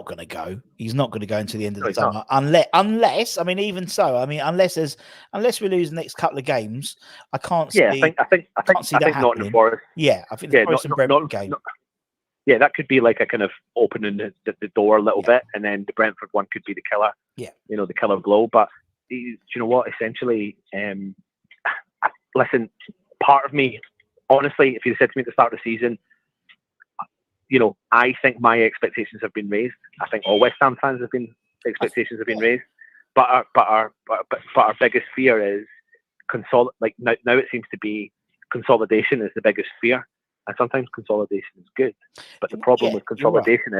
going to go. He's not going to go until the end of the summer, unless even so. Unless we lose the next couple of games, I can't see. I think Nottingham Forest. Yeah, I think the Forest and Brentford game. Yeah, that could be like a kind of opening the door a little bit, and then the Brentford one could be the killer. Yeah, the killer blow. But do you know what? Essentially, listen. Part of me, honestly, if you said to me at the start of the season, I think my expectations have been raised. I think all West Ham fans expectations have been raised. But our biggest fear is now it seems to be consolidation is the biggest fear, and sometimes consolidation is good. But the problem with consolidation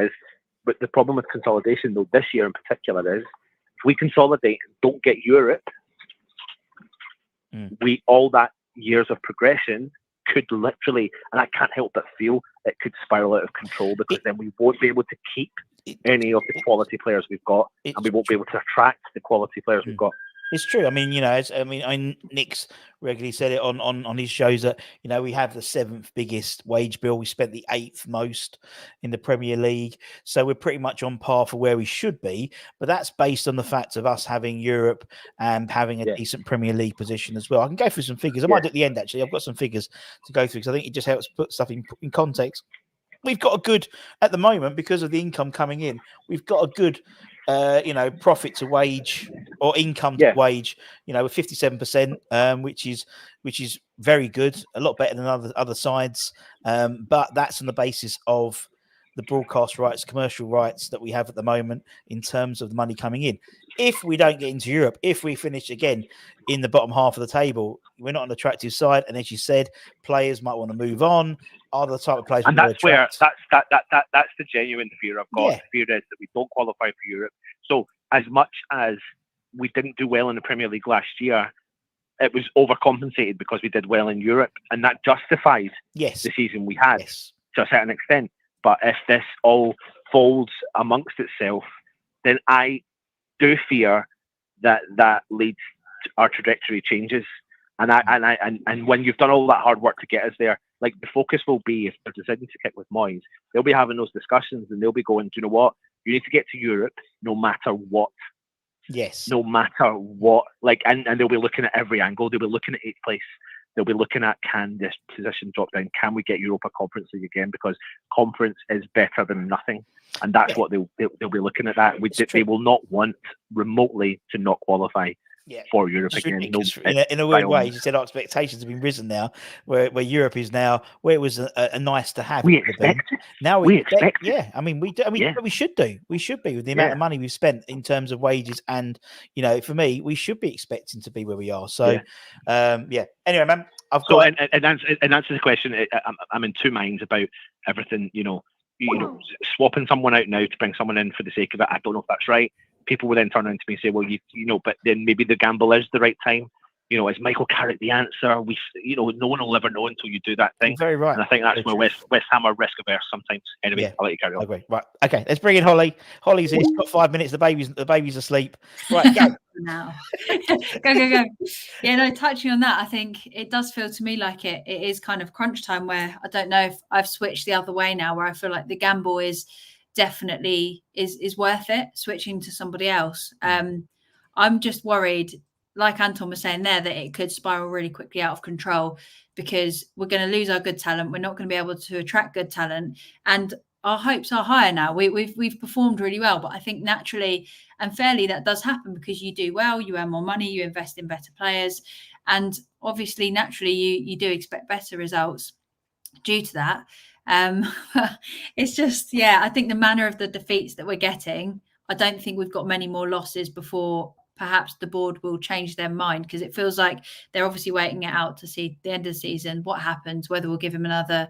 though this year in particular is if we consolidate and don't get Europe, all that years of progression could literally, and I can't help but feel it could spiral out of control, because then we won't be able to keep any of the quality players we've got, and we won't be able to attract the quality players we've got. It's true. Nick's regularly said it on his shows that, we have the 7th biggest wage bill. We spent the 8th most in the Premier League. So we're pretty much on par for where we should be. But that's based on the fact of us having Europe and having a decent Premier League position as well. I can go through some figures. I might do at the end, actually. I've got some figures to go through because I think it just helps put stuff in context. We've got a good, at the moment, because of the income coming in, we've got a good profit to wage or income to wage, with 57%, which is very good, a lot better than other sides. But that's on the basis of the broadcast rights, commercial rights that we have at the moment in terms of the money coming in. If we don't get into Europe, if we finish again in the bottom half of the table, we're not an attractive side. And as you said, players might want to move on. Are the type of players, and that's where that's the genuine fear I've got. The fear is that we don't qualify for Europe. So as much as we didn't do well in the Premier League last year, it was overcompensated because we did well in Europe, and that justifies the season we had to a certain extent. But if this all folds amongst itself, then I do fear that leads to our trajectory changes. And when you've done all that hard work to get us there, like the focus will be, if they're deciding to kick with Moyes, they'll be having those discussions and they'll be going, do you know what? You need to get to Europe no matter what. Yes. No matter what. And they'll be looking at every angle. They'll be looking at 8th place. They'll be looking at, can this position drop down? Can we get Europa Conference League again? Because conference is better than nothing. And that's what they'll be looking at that. They will not want remotely to not qualify for Europe again. In a weird way, you said our expectations have been risen now, where Europe is now where it was a nice to have. We expect it. Now we expect. Yeah, we do. We should do. We should be with the amount of money we've spent in terms of wages, and for me, we should be expecting to be where we are. So, Anyway, man, I've got. So, and answer the question. I'm in two minds about everything. Swapping someone out now to bring someone in for the sake of it. I don't know if that's right. People will then turn around to me and say, well, but then maybe the gamble is the right time. is Michael Carrick the answer? No one will ever know until you do that thing. Very right. And I think that's where West Ham are risk averse sometimes. Anyway, I'll let you carry on. I agree. Right. Okay. Let's bring in Holly. Holly's here. She's got 5 minutes. The baby's asleep. Right. Go. Now. Go. Yeah, no, touching on that, I think it does feel to me like it is kind of crunch time, where I don't know if I've switched the other way now, where I feel like the gamble is definitely is worth it, switching to somebody else. I'm just worried, like Anton was saying there, that it could spiral really quickly out of control, because we're going to lose our good talent. We're not going to be able to attract good talent, and our hopes are higher now. We've performed really well, but I think naturally and fairly that does happen, because you do well, you earn more money, you invest in better players, and obviously naturally you do expect better results due to that. It's just, I think the manner of the defeats that we're getting, I don't think we've got many more losses before perhaps the board will change their mind, because it feels like they're obviously waiting it out to see the end of the season, what happens, whether we'll give him another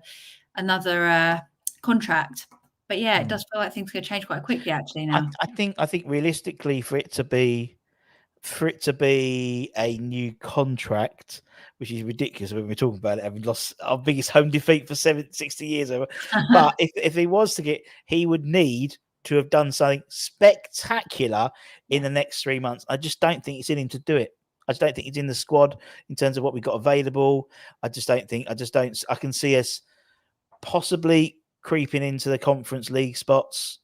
contract. But it does feel like things are going to change quite quickly actually now. I think realistically, for it to be a new contract, which is ridiculous when we're talking about it, having lost our biggest home defeat for 60 years over. But if he was to get, he would need to have done something spectacular in the next 3 months. I just don't think it's in him to do it. I just don't think it's in the squad in terms of what we've got available. I can see us possibly creeping into the Conference League spots.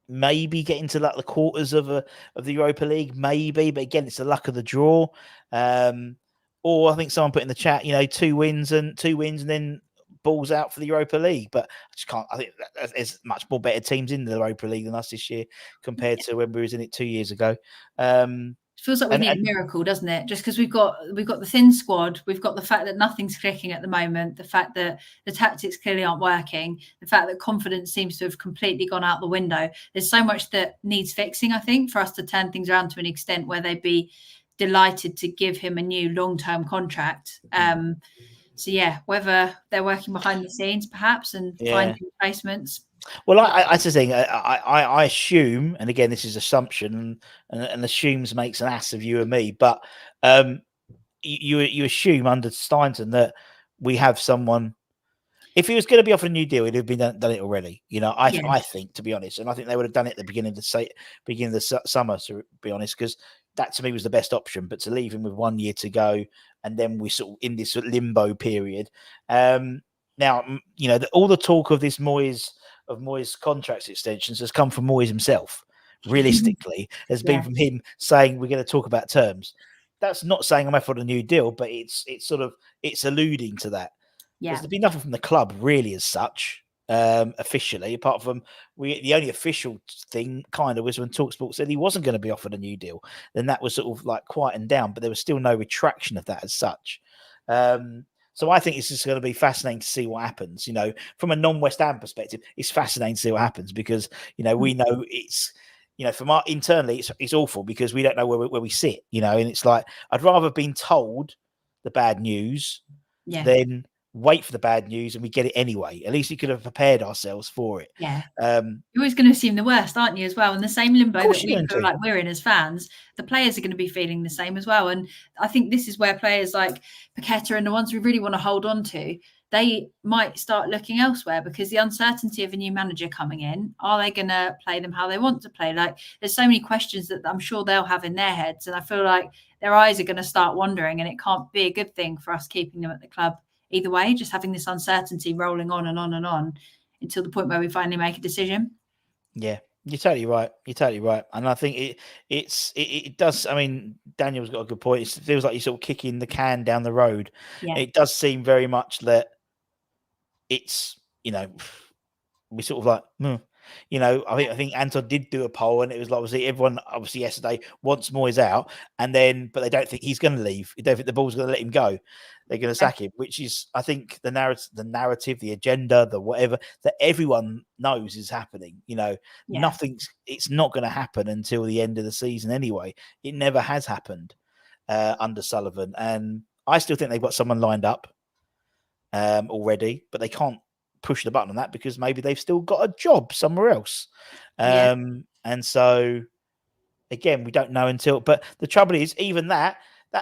Maybe get into like the quarters of the Europa League, maybe, but again, it's the luck of the draw. Or I think someone put in the chat, 2 wins and then balls out for the Europa League. But I just can't. I think there's much more better teams in the Europa League than us this year compared to when we was in it 2 years ago. It feels like we need a miracle, doesn't it? Just because we've got the thin squad, we've got the fact that nothing's clicking at the moment, the fact that the tactics clearly aren't working, the fact that confidence seems to have completely gone out the window. There's so much that needs fixing, I think, for us to turn things around to an extent where they'd be delighted to give him a new long-term contract. So whether they're working behind the scenes perhaps and finding replacements. Well, that's the thing. I assume, and again, this is assumption, and assumes makes an ass of you and me. But you assume under Steinton that we have someone. If he was going to be offered a new deal, he'd have been done it already. I think, to be honest, and I think they would have done it at the beginning of the summer, to be honest, because that to me was the best option. But to leave him with 1 year to go, and then we sort of in this limbo period. Now, all the talk of this Moyes contracts extensions has come from Moyes himself. Realistically, has been from him saying we're going to talk about terms. That's not saying I'm offered a new deal, but it's alluding to that. There's been nothing from the club really as such, officially, apart from the only official thing kind of was when TalkSport said he wasn't going to be offered a new deal. Then that was sort of like quietened down, but there was still no retraction of that as such. So I think it's just going to be fascinating to see what happens. From a non-West Ham perspective, it's fascinating to see what happens because we know it's. From our internally, it's awful because we don't know where we sit. And it's like I'd rather have been told the bad news than wait for the bad news and we get it anyway. At least we could have prepared ourselves for it. You're always going to assume the worst, aren't you, as well? And the same limbo that we feel like we're in as fans, the players are going to be feeling the same as well. And I think this is where players like Paqueta and the ones we really want to hold on to, they might start looking elsewhere because the uncertainty of a new manager coming in, are they going to play them how they want to play? Like there's so many questions that I'm sure they'll have in their heads. And I feel like their eyes are going to start wandering, and it can't be a good thing for us keeping them at the club either way, just having this uncertainty rolling on and on and on until the point where we finally make a decision. Yeah, you're totally right. And I think it does. I mean, Daniel's got a good point. It feels like you're sort of kicking the can down the road. It does seem very much that it's, we sort of like, I think Anton did do a poll, and it was like obviously everyone yesterday wants Moyes out, but they don't think he's going to leave. They don't think the ball's going to let him go. They're going to sack him, which is, I think, the narrative, the agenda, the whatever that everyone knows is happening. It's not going to happen until the end of the season anyway. It never has happened under Sullivan, and I still think they've got someone lined up already, but they can't push the button on that because maybe they've still got a job somewhere else. And so again, we don't know until. But the trouble is, even that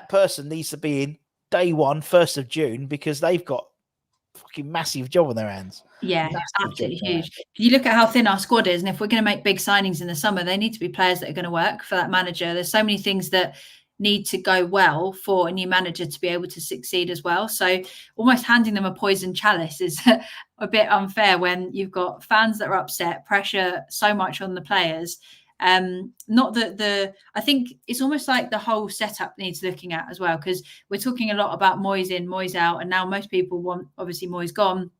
person needs to be in day one, 1st of June, because they've got fucking massive job on their hands. Yeah, absolutely huge. You look at how thin our squad is, and if we're going to make big signings in the summer, they need to be players that are going to work for that manager. There's so many things that need to go well for a new manager to be able to succeed as well. So almost handing them a poison chalice is a bit unfair when you've got fans that are upset, pressure so much on the players. Not that I think it's almost like the whole setup needs looking at as well, because we're talking a lot about Moyes in, Moyes out, and now most people want obviously Moyes gone.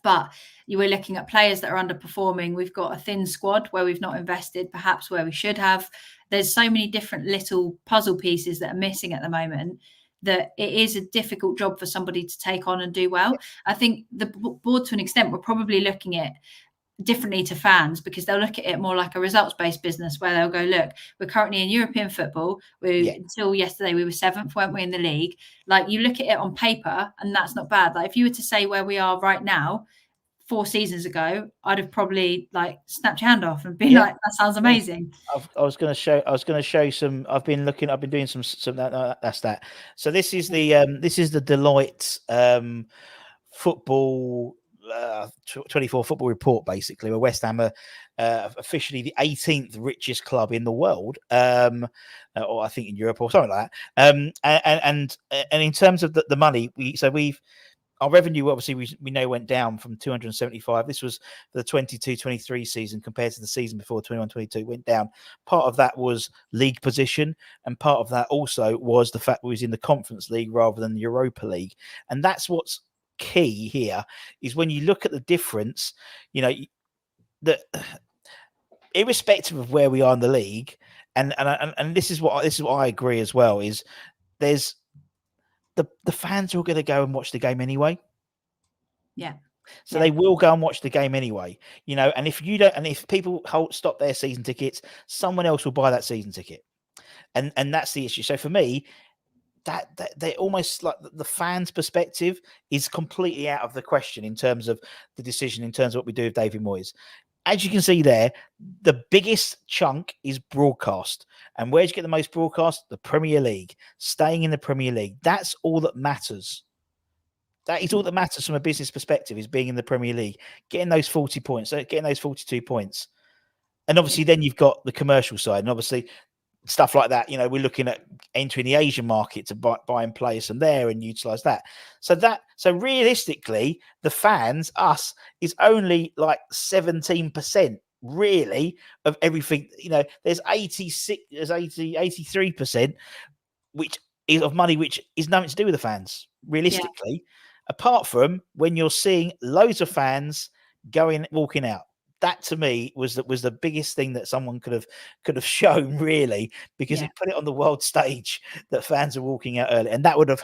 But you were looking at players that are underperforming. We've got a thin squad where we've not invested perhaps where we should have. There's so many different little puzzle pieces that are missing at the moment that it is a difficult job for somebody to take on and do well. I think the board, to an extent, we're probably looking at differently to fans, because they'll look at it more like a results-based business where they'll go, look, we're currently in European football. Until yesterday, we were 7th, weren't we, in the league? Like, you look at it on paper and that's not bad. Like, if you were to say where we are right now, 4 seasons ago, I'd have probably like snapped your hand off and been like, that sounds amazing. I was going to show some. I've been doing some that's that. So this is the Deloitte football 24 football report, basically, where West Ham are officially the 18th richest club in the world, or I think in Europe or something like that. And in terms of the money, our revenue, obviously, we know went down from 275. This was the 22-23 season compared to the season before, 21-22, went down. Part of that was league position, and part of that also was the fact we was in the Conference League rather than the Europa League. And that's what's key here, is when you look at the difference, that irrespective of where we are in the league, and this is what I agree as well, is there's the fans are all going to go and watch the game anyway. Yeah. So they will go and watch the game anyway, and if you don't, and if people stop their season tickets, someone else will buy that season ticket. And that's the issue. So for me, that they're almost like the fans' perspective is completely out of the question in terms of the decision, in terms of what we do with David Moyes. As you can see there, the biggest chunk is broadcast. And where do you get the most broadcast? The Premier League. Staying in the Premier League. That's all that matters. That is all that matters from a business perspective, is being in the Premier League. Getting those 40 points, getting those 42 points. And obviously then you've got the commercial side. And obviously stuff like that, we're looking at entering the Asian market to buying players from there and utilize that. So realistically, the fans, us, is only like 17% really of everything. There's 83%, which is of money, which is nothing to do with the fans, realistically, apart from when you're seeing loads of fans walking out. That to me was the biggest thing that someone could have shown, really, because it put it on the world stage that fans are walking out early, and that would have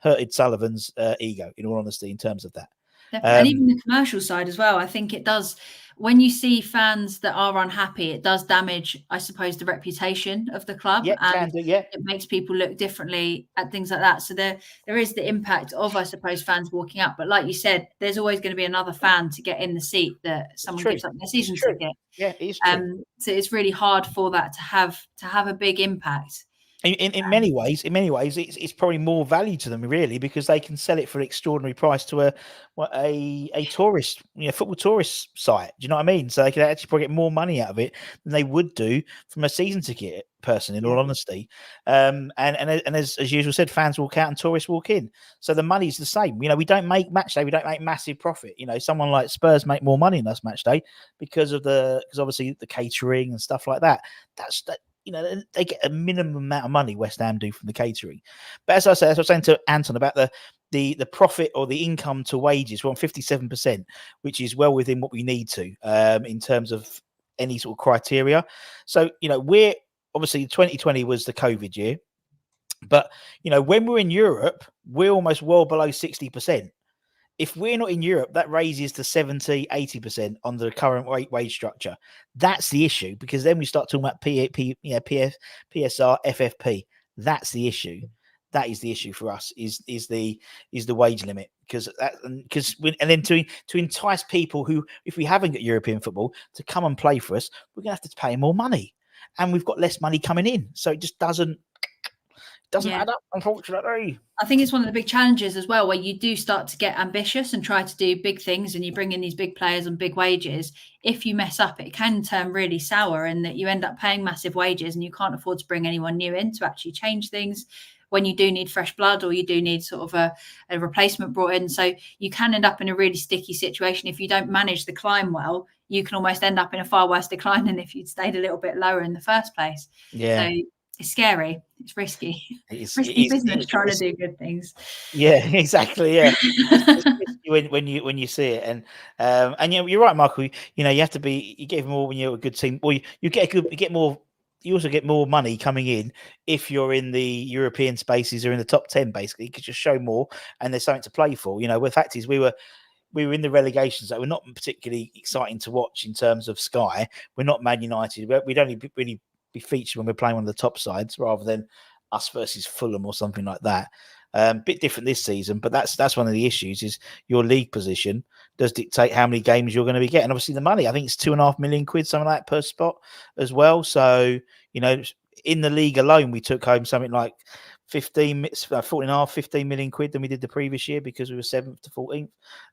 hurted Sullivan's ego, in all honesty, in terms of that. And even the commercial side as well. I think it does. When you see fans that are unhappy, it does damage, I suppose, the reputation of the club, and it makes people look differently at things like that. So there is the impact of, I suppose, fans walking out. But like you said, there's always going to be another fan to get in the seat that someone gives up their season ticket. Yeah, it is true. So it's really hard for that to have a big impact. In many ways, it's probably more value to them, really, because they can sell it for an extraordinary price to a tourist, football tourist site. Do you know what I mean? So they could actually probably get more money out of it than they would do from a season ticket person, in all honesty. And as usual said, fans walk out and tourists walk in. So the money's the same. We don't make match day, we don't make massive profit. Someone like Spurs make more money in us match day because obviously the catering and stuff like that. They get a minimum amount of money, West Ham do, from the catering. But as I said, as I was saying to Anton about the profit or the income to wages, we're on 57%, which is well within what we need to in terms of any sort of criteria. So, we're obviously 2020 was the COVID year, but when we're in Europe, we're almost well below 60%. If we're not in Europe, that raises to 70, 80% on the current wage structure. That's the issue, because then we start talking about PSR, FFP. That's the issue. That is the issue for us. Is the wage limit, and then to entice people who, if we haven't got European football, to come and play for us, we're gonna have to pay more money. and we've got less money coming in. So it just doesn't Yeah. add up, unfortunately. I think it's one of the big challenges as well, where you do start to get ambitious and try to do big things, and you bring in these big players on big wages. If you mess up, it can turn really sour, and that you end up paying massive wages and you can't afford to bring anyone new in to actually change things when you do need fresh blood, or you do need sort of a replacement brought in. So you can end up in a really sticky situation. If you don't manage the climb well, you can almost end up in a far worse decline than if you'd stayed a little bit lower in the first place. Yeah. So it's scary. It's risky. It's risky business trying to do good things. Yeah, exactly. Yeah, it's risky when you see it, and you're right, Michael. You have to be. You get more when you're a good team. Well, you get more. You also get more money coming in if you're in the European spaces or in the top 10, basically, because you show more and there's something to play for. The fact is we were in the relegations that were not particularly exciting to watch in terms of Sky. We're not Man United. We'd only really be featured when we're playing one of the top sides rather than us versus Fulham or something like that. Bit different this season, but that's one of the issues is your league position does dictate how many games you're going to be getting. Obviously the money, I think it's £2.5 million, something like that per spot as well. So, in the league alone, we took home something like 15 million quid than we did the previous year because we were 7th to 14th.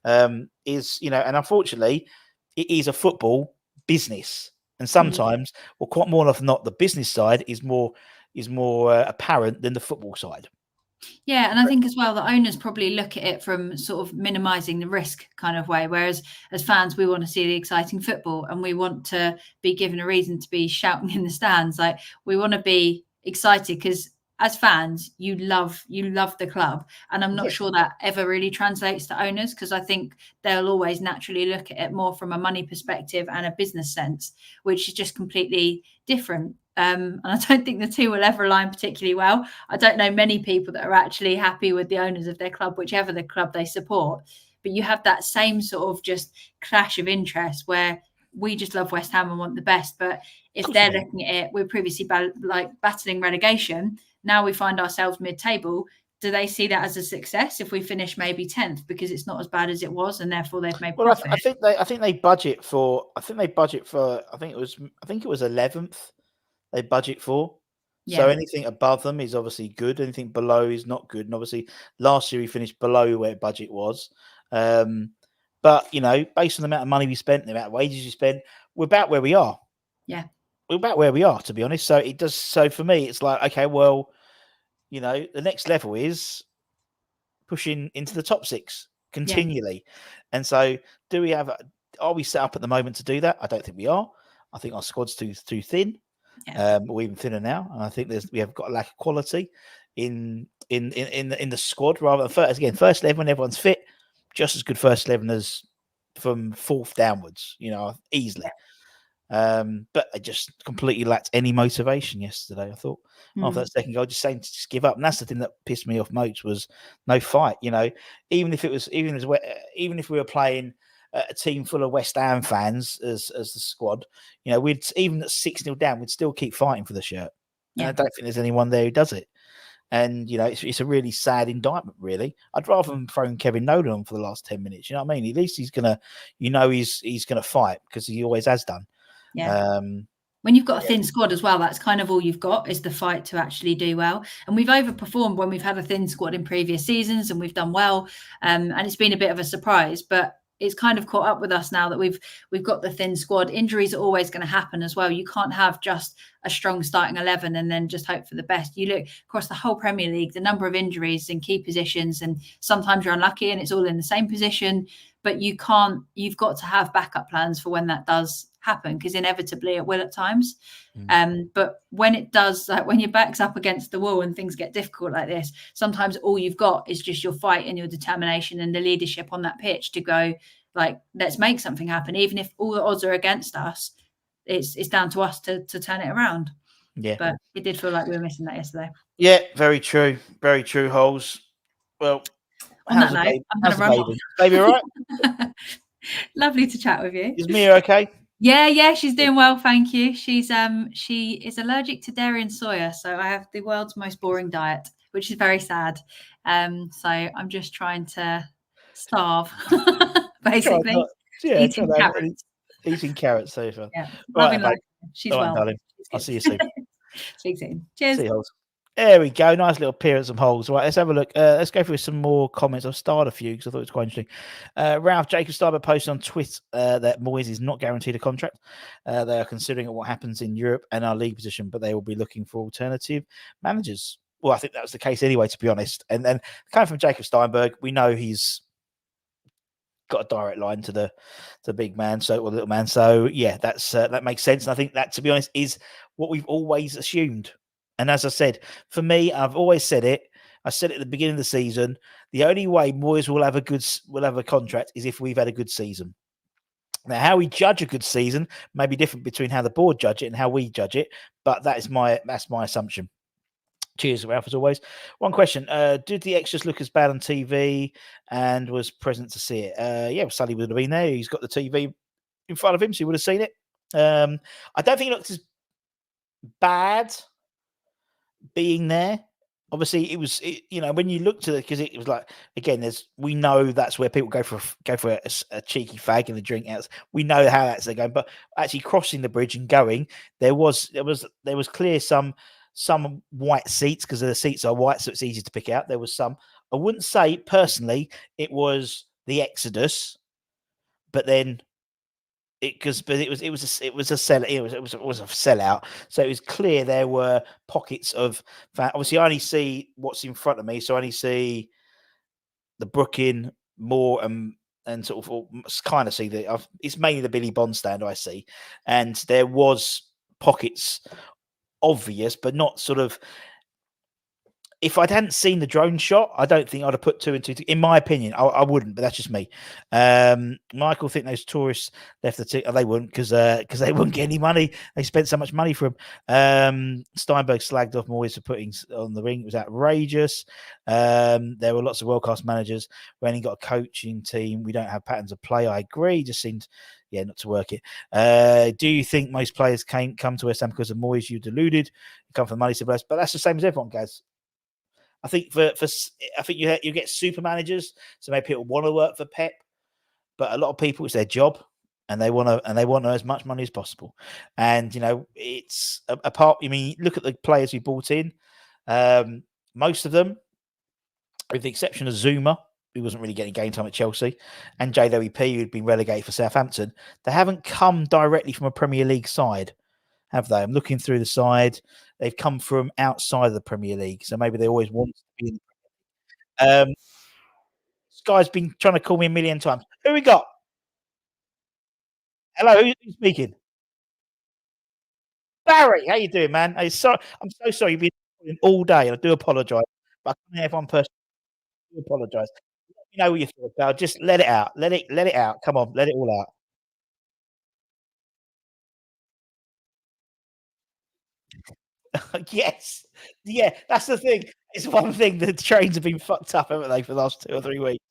And unfortunately it is a football business. And sometimes, well, quite more often not, the business side is more apparent than the football side. Yeah, and I think as well, the owners probably look at it from sort of minimising the risk kind of way, whereas as fans, we want to see the exciting football and we want to be given a reason to be shouting in the stands. Like, we want to be excited because as fans, you love the club, and I'm not sure that ever really translates to owners, because I think they'll always naturally look at it more from a money perspective and a business sense, which is just completely different. And I don't think the two will ever align particularly well. I don't know many people that are actually happy with the owners of their club, whichever the club they support. But you have that same sort of just clash of interest where we just love West Ham and want the best. But if they're looking at it, we're previously battling relegation. Now we find ourselves mid-table. Do they see that as a success if we finish maybe 10th because it's not as bad as it was and therefore they've made profit? I think they budget for I think it was 11th they budget for. So anything above them is obviously good. Anything below is not good. And obviously last year we finished below where budget was. But based on the amount of money we spent, the amount of wages we spent, we're about where we are. Yeah. We're about where we are, to be honest. So it does. So for me, it's like, okay, well, the next level is pushing into the top 6 continually. And so are we set up at the moment to do that? I don't think we are. I think our squad's too thin. We're even thinner now. And I think we have got a lack of quality in the squad rather than first 11 when everyone's fit, just as good first 11 as from 4th downwards, easily. But I just completely lacked any motivation yesterday. I thought after that second goal, just saying to just give up. And that's the thing that pissed me off most was no fight. Even if we were playing a team full of West Ham fans as the squad, we'd even at 6-0 down, we'd still keep fighting for the shirt. And I don't think there's anyone there who does it. And it's a really sad indictment. Really, I'd rather them throwing Kevin Nolan on for the last 10 minutes. You know what I mean? At least he's gonna, he's gonna fight because he always has done. Yeah. When you've got a thin squad as well, that's kind of all you've got is the fight to actually do well. And we've overperformed when we've had a thin squad in previous seasons and we've done well. And it's been a bit of a surprise, but it's kind of caught up with us now that we've got the thin squad. Injuries are always going to happen as well. You can't have just a strong starting 11 and then just hope for the best. You look across the whole Premier League, the number of injuries in key positions, and sometimes you're unlucky and it's all in the same position, but you've got to have backup plans for when that does happen, because inevitably it will at times. But when it does, like when your back's up against the wall and things get difficult like this, sometimes all you've got is just your fight and your determination and the leadership on that pitch to go, like, let's make something happen. Even if all the odds are against us, it's down to us to turn it around. Yeah. But it did feel like we were missing that yesterday. Yeah, very true. Very true, Holes. Well, on that note, I'm going to run off. Baby, all right? Lovely to chat with you. Is Mia okay? Yeah, she's doing well, thank you. She is allergic to dairy and soya, so I have the world's most boring diet, which is very sad. So I'm just trying to starve, basically. Eating carrots so far. Yeah, Right, She's All right, well. darling. I'll see you soon. Speak soon. Cheers. See you, Holes. There we go. Nice little appearance of Holes. Right, let's have a look. Let's go through some more comments. I've started a few because I thought it was quite interesting. Ralph Jacob Starber posted on Twitter that Moyes is not guaranteed a contract. They are considering what happens in Europe and our league position, but they will be looking for alternative managers. Well, I think that was the case anyway, to be honest. And then coming from Jacob Steinberg, we know he's got a direct line to the big man, or the little man. So yeah, that makes sense. And I think that, to be honest, is what we've always assumed. And as I said, for me, I've always said it. I said it at the beginning of the season. The only way Moyes will have a contract is if we've had a good season. Now, how we judge a good season may be different between how the board judge it and how we judge it, but that's my assumption. Cheers, Ralph, as always. One question. Did the extras look as bad on TV and was present to see it? Yeah, well, Sully would have been there. He's got the TV in front of him, so he would have seen it. I don't think it looked as bad being there. Obviously, it was, when you looked at it, because it was like, again, we know that's where people go for a cheeky fag and a drink out. We know how that's going, but actually crossing the bridge and going, there was clear some white seats, because the seats are white, so it's easy to pick out. There was some. I wouldn't say personally it was the Exodus, but then it was a sellout. So it was clear there were pockets of fan. Obviously, I only see what's in front of me, so I only see the Brooklyn more and sort of kind of see it's mainly the Billy Bond stand I see, and there was pockets obvious, but not sort of. If I hadn't seen the drone shot, I don't think I'd have put two and two. In my opinion, I wouldn't, but that's just me. Michael, think those tourists left the ticket. They wouldn't, because they wouldn't get any money. They spent so much money for them. Steinberg slagged off Moyes for putting on the ring. It was outrageous. There were lots of world-class managers. We only got a coaching team. We don't have patterns of play. I agree. Just seemed, not to work it. Do you think most players come to West Ham because of Moyes? You deluded. Come for the money, but that's the same as everyone, guys. I think I think you get super managers, so maybe people want to work for Pep, but a lot of people, it's their job, and they want as much money as possible. And it's a part. I mean, look at the players we brought in. Most of them, with the exception of Zuma, who wasn't really getting game time at Chelsea, and JWP, who'd been relegated for Southampton, they haven't come directly from a Premier League side, have they? I'm looking through the side. They've come from outside of the Premier League, so maybe they always wanted to be in the Premier League. This guy's been trying to call me a million times. Who we got? Hello, who's speaking? Barry, how you doing, man? I'm so sorry. You've been calling all day, and I do apologise. But I can't have one person. I do apologise. Let me know what you thought, pal. Just let it out. Let it out. Come on, let it all out. Yes. Yeah, that's the thing. It's one thing. The trains have been fucked up, haven't they, for the last 2 or 3 weeks?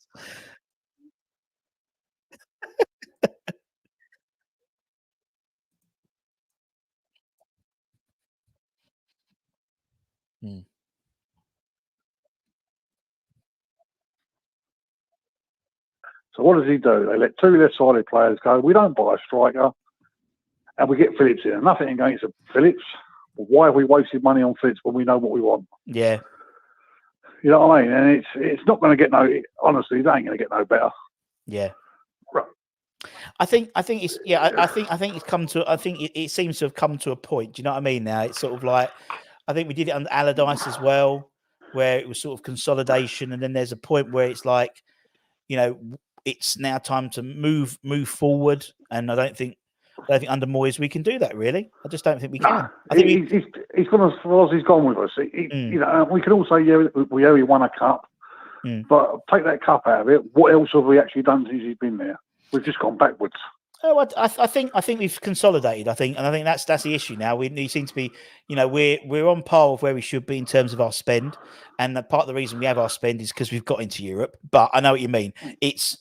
So what does he do? They let 2 left-sided players go. We don't buy a striker, and we get Phillips in. Nothing against Phillips. Why have we wasted money on Phillips when we know what we want? Yeah. You know what I mean? And it's not going to get honestly, it ain't going to get no better. Yeah. Right. I think it's I think it's come to. I think it seems to have come to a point. Do you know what I mean? Now it's sort of like, I think we did it under Allardyce as well, where it was sort of consolidation, and then there's a point where it's like, it's now time to move forward. And I don't think under Moyes we can do that. Really, I just don't think we can. I think he's gone as far as he's gone with us. We can all say, we only won a cup, but take that cup out of it. What else have we actually done since he's been there? We've just gone backwards. Oh, I think we've consolidated. I think that's the issue now. We seem to be, we're on par with where we should be in terms of our spend, and part of the reason we have our spend is because we've got into Europe. But I know what you mean. It's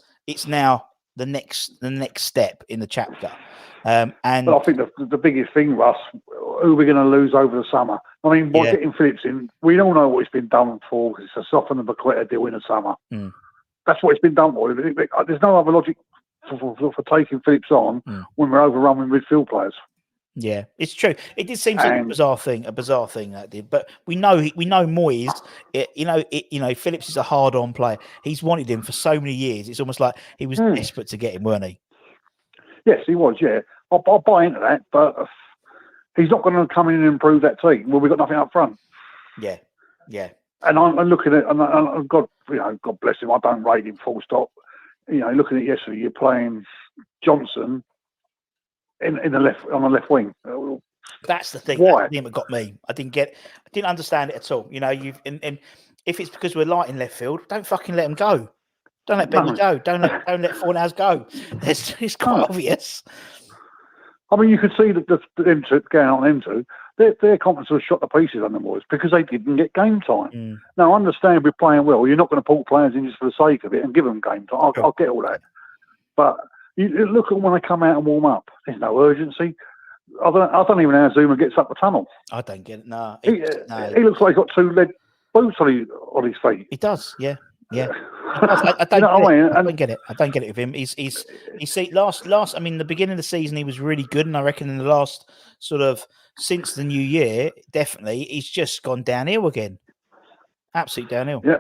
now the next step in the chapter. And but I think the biggest thing, Russ, who are we going to lose over the summer? I mean, by getting Phillips in, we all know what it's been done for. It's to soften the Baqueta deal in the summer. That's what it's been done for. There's no other logic for taking Phillips on when we're overrun with midfield players. Yeah, it's true. It did seem like a bizarre thing that did. But we know Moyes. Phillips is a hard-on player. He's wanted him for so many years. It's almost like he was desperate to get him, weren't he? Yes, he was. Yeah, I'll buy into that. But he's not going to come in and improve that team. Well, we've got nothing up front. Yeah. And I'm looking at, and God bless him. I don't rate him full stop. Looking at yesterday, you're playing Johnson on the left wing. That's the thing. Why? That's the thing that got me. I didn't understand it at all. And if it's because we're light in left field, don't fucking let him go. Don't let Benny go. Don't let Fornals go. It's quite obvious. I mean, you could see that them two going on them two, their confidence was shot to pieces on the boys because they didn't get game time. Now, I understand we're playing well. You're not going to pull players in just for the sake of it and give them game time. I'll get all that. But you look at when they come out and warm up. There's no urgency. I don't even know how Zuma gets up the tunnel. I don't get it. No. He looks like he's got two lead boots on his feet. He does, yeah. I don't get it. I don't get it with him. I mean, the beginning of the season he was really good, and I reckon in the last sort of since the new year, definitely he's just gone downhill again. Absolute downhill. Yeah.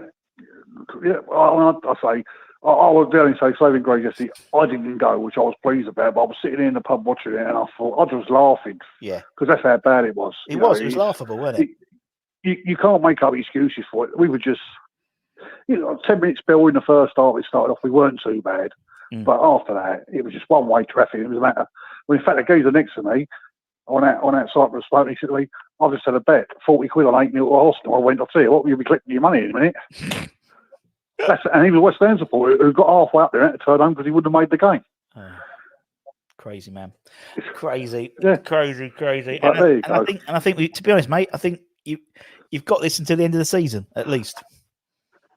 I say I would only say saving Gray yesterday. I didn't go, which I was pleased about, but I was sitting in the pub watching it, and I thought I was laughing. Yeah, because that's how bad it was. It was laughable, wasn't it? You can't make up excuses for it. We were just. 10 minutes spell in the first half, it started off, we weren't too bad. But after that, it was just one-way traffic. It was a matter. Well, in fact, the geezer next to me on that Cyprus boat, he said to me, I've just had a bet, 40 quid on 8-0 to Arsenal. I went, I'll tell you what, you'll be collecting your money in a minute. And he was a West Ham supporter who got halfway up there and had to turn home because he wouldn't have made the game. Crazy, man. Crazy. Yeah. Crazy. And I think, to be honest, mate, I think you've got this until the end of the season, at least.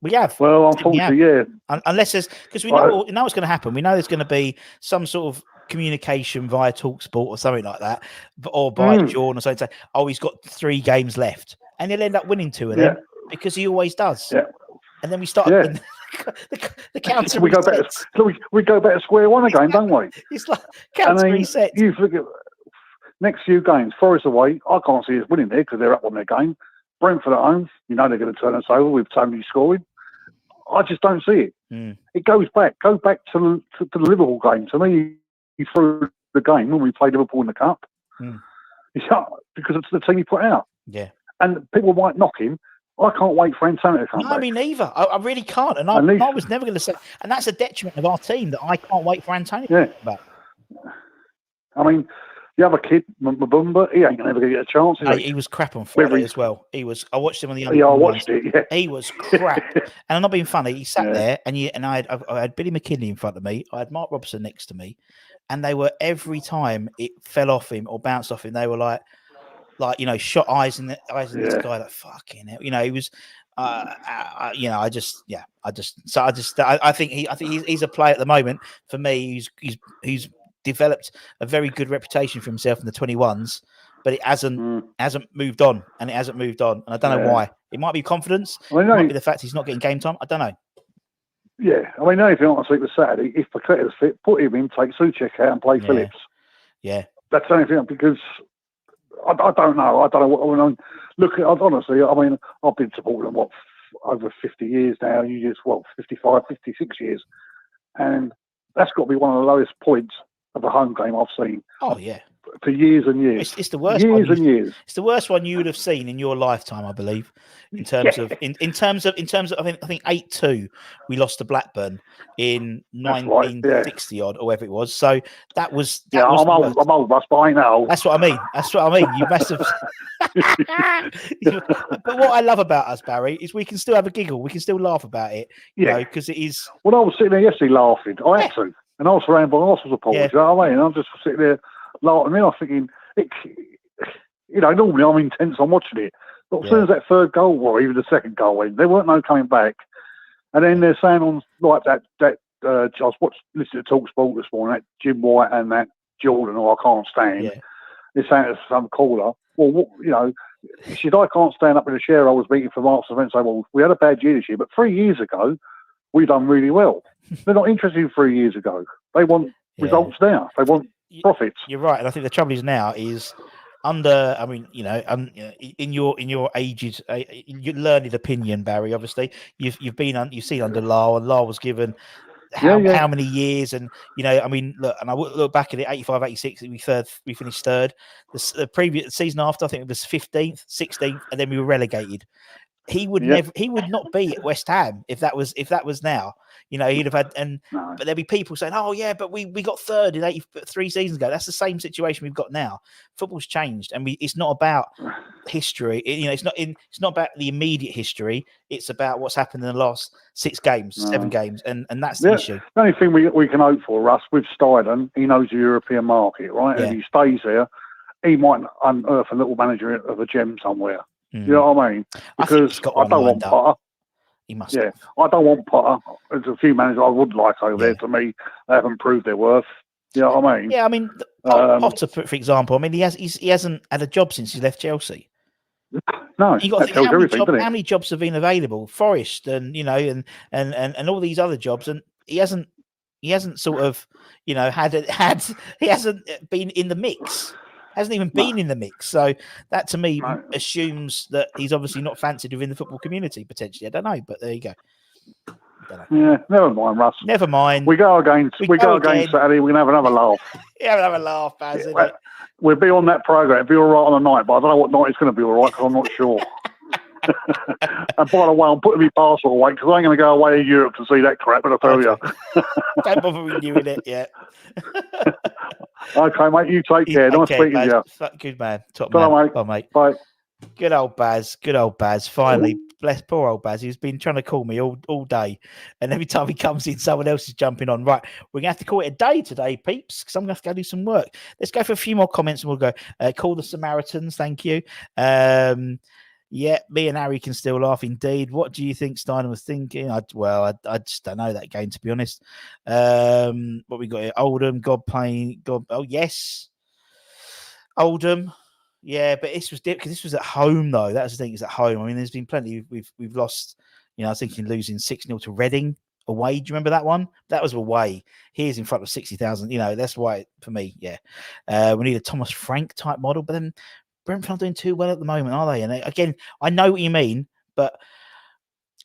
We have. Well, unfortunately, yeah. Unless there's, because we know what's going to happen. We know there's going to be some sort of communication via TalkSport or something like that, or by Jordan or something. Say, he's got 3 games left, and he'll end up winning 2 of them because he always does. Yeah. And then we start the counter. We go back to square one again, don't we? It's like counter resets. You look at next few games. Forest away. I can't see us winning there because they're up on their game. Brentford at home. They're going to turn us over with Tony scoring. I just don't see it. It goes back. Go back to the Liverpool game. To me, he threw the game when we played Liverpool in the Cup. Because it's the team he put out. Yeah. And people might knock him. I can't wait for Antonio to come back. No, me neither. I really can't. And I was never going to say... And that's a detriment of our team, that I can't wait for Antonio to come back. I mean... The other kid, Mbumba, he ain't going to ever get a chance. He was crap on Friday as well. He was. I watched him on the other. Yeah, I watched it. Yeah, he was crap. And I'm not being funny. He sat there, and I had Billy McKinley in front of me. I had Mark Robson next to me, and they were every time it fell off him or bounced off him, they were like shot eyes in this guy. Like fucking hell. He was. I think he's a player at the moment for me. He's developed a very good reputation for himself in the 21s, but it hasn't moved on, and I don't know why. It might be confidence. It might be the fact he's not getting game time. I don't know. Yeah, I mean, if you want to speak with Saturday, if Paqueta's fit, put him in, take Souček out, and play Phillips. Yeah, that's the only thing, because I don't know. I don't know what. I mean, look, honestly, I mean, I've been supporting them over 50 years now. 55, 56 years, and that's got to be one of the lowest points of a home game I've seen. Oh yeah, for years and years. It's the worst. Years. It's the worst one you would have seen in your lifetime, I believe. In terms of, I think 8-2, we lost to Blackburn in 1960 odd or whatever it was. So that was. I'm old, but I know. That's what I mean. You must have. But what I love about us, Barry, is we can still have a giggle. We can still laugh about it. Because it is. Well, I was sitting there yesterday laughing. I had to. And I was surrounded by Arsenal supporters, you know what I mean? And I'm just sitting there laughing. I'm thinking, normally I'm intense, I'm watching it. But as soon as that third goal, or even the second goal went, there weren't no coming back. And then they're saying on like that I was listening to TalkSport this morning, that Jim White and that Jordan, who I can't stand. Yeah. They're saying to some caller, well, he said, I can't stand up in a shareholders meeting for Marks and say, well, we had a bad year this year, but 3 years ago, we done really well. They're not interested in 3 years ago. They want results now. They want profits. You're right, and I think the trouble is now is under. I mean, in your ages, your learned opinion, Barry. Obviously, you've seen under Lyle, and Lyle was given how many years, and I mean, look, and I look back at it, 85, 86, we finished third. The previous season after, I think it was 15th, 16th, and then we were relegated. He would not be at West Ham if that was now. He'd have had, but there'd be people saying, "Oh yeah, but we got third in 83 seasons ago." That's the same situation we've got now. Football's changed, and it's not about history. It's not about the immediate history. It's about what's happened in the last 6 games, 7 games, and that's the issue. The only thing we can hope for, Russ, with Steiden, he knows the European market, right? Yeah. And if he stays there, he might unearth a little manager of a gem somewhere. You know what I mean? Because I don't want Potter. He must. Yeah, I don't want Potter. There's a few managers I would like over there. To me, they haven't proved their worth. You know what I mean? Yeah, I mean, Potter, for example. I mean, he hasn't had a job since he left Chelsea. No, you got to think how many jobs have been available? Forest and and all these other jobs, and he hasn't sort of he hasn't been in the mix. Hasn't even been in the mix. So that to me assumes that he's obviously not fancied within the football community, potentially. I don't know, but there you go. Yeah, never mind, Russ. Never mind. We go again Saturday. We can have another laugh. Have a laugh, Baz, innit? We'll be on that programme. It'll be all right on the night, but I don't know what night it's going to be all right because I'm not sure. And by the way, I'm putting my parcel away because I ain't going to go away to Europe to see that crap, but I tell you. Don't bother renewing it yet. Okay, mate, you take care. Nice speaking to you. Good man. Top man. Mate. Bye, mate. Bye. Good old Baz. Finally, bless poor old Baz. He's been trying to call me all day. And every time he comes in, someone else is jumping on. Right, we're going to have to call it a day today, peeps, because I'm going to have to go do some work. Let's go for a few more comments and we'll go. Call the Samaritans. Thank you. Yeah, me and Harry can still laugh indeed. What do you think Steiner was thinking? I just don't know that game, to be honest. What we got here? Oldham, God. Oh, yes. Oldham. Yeah, but this was because this was at home, though. That's the thing, it's at home. I mean, there's been plenty. We've lost, I was thinking losing 6-0 to Reading away. Do you remember that one? That was away. Here's in front of 60,000. That's why, for me, yeah. We need a Thomas Frank type model, but then Brentford aren't doing too well at the moment, are they? And again, I know what you mean, but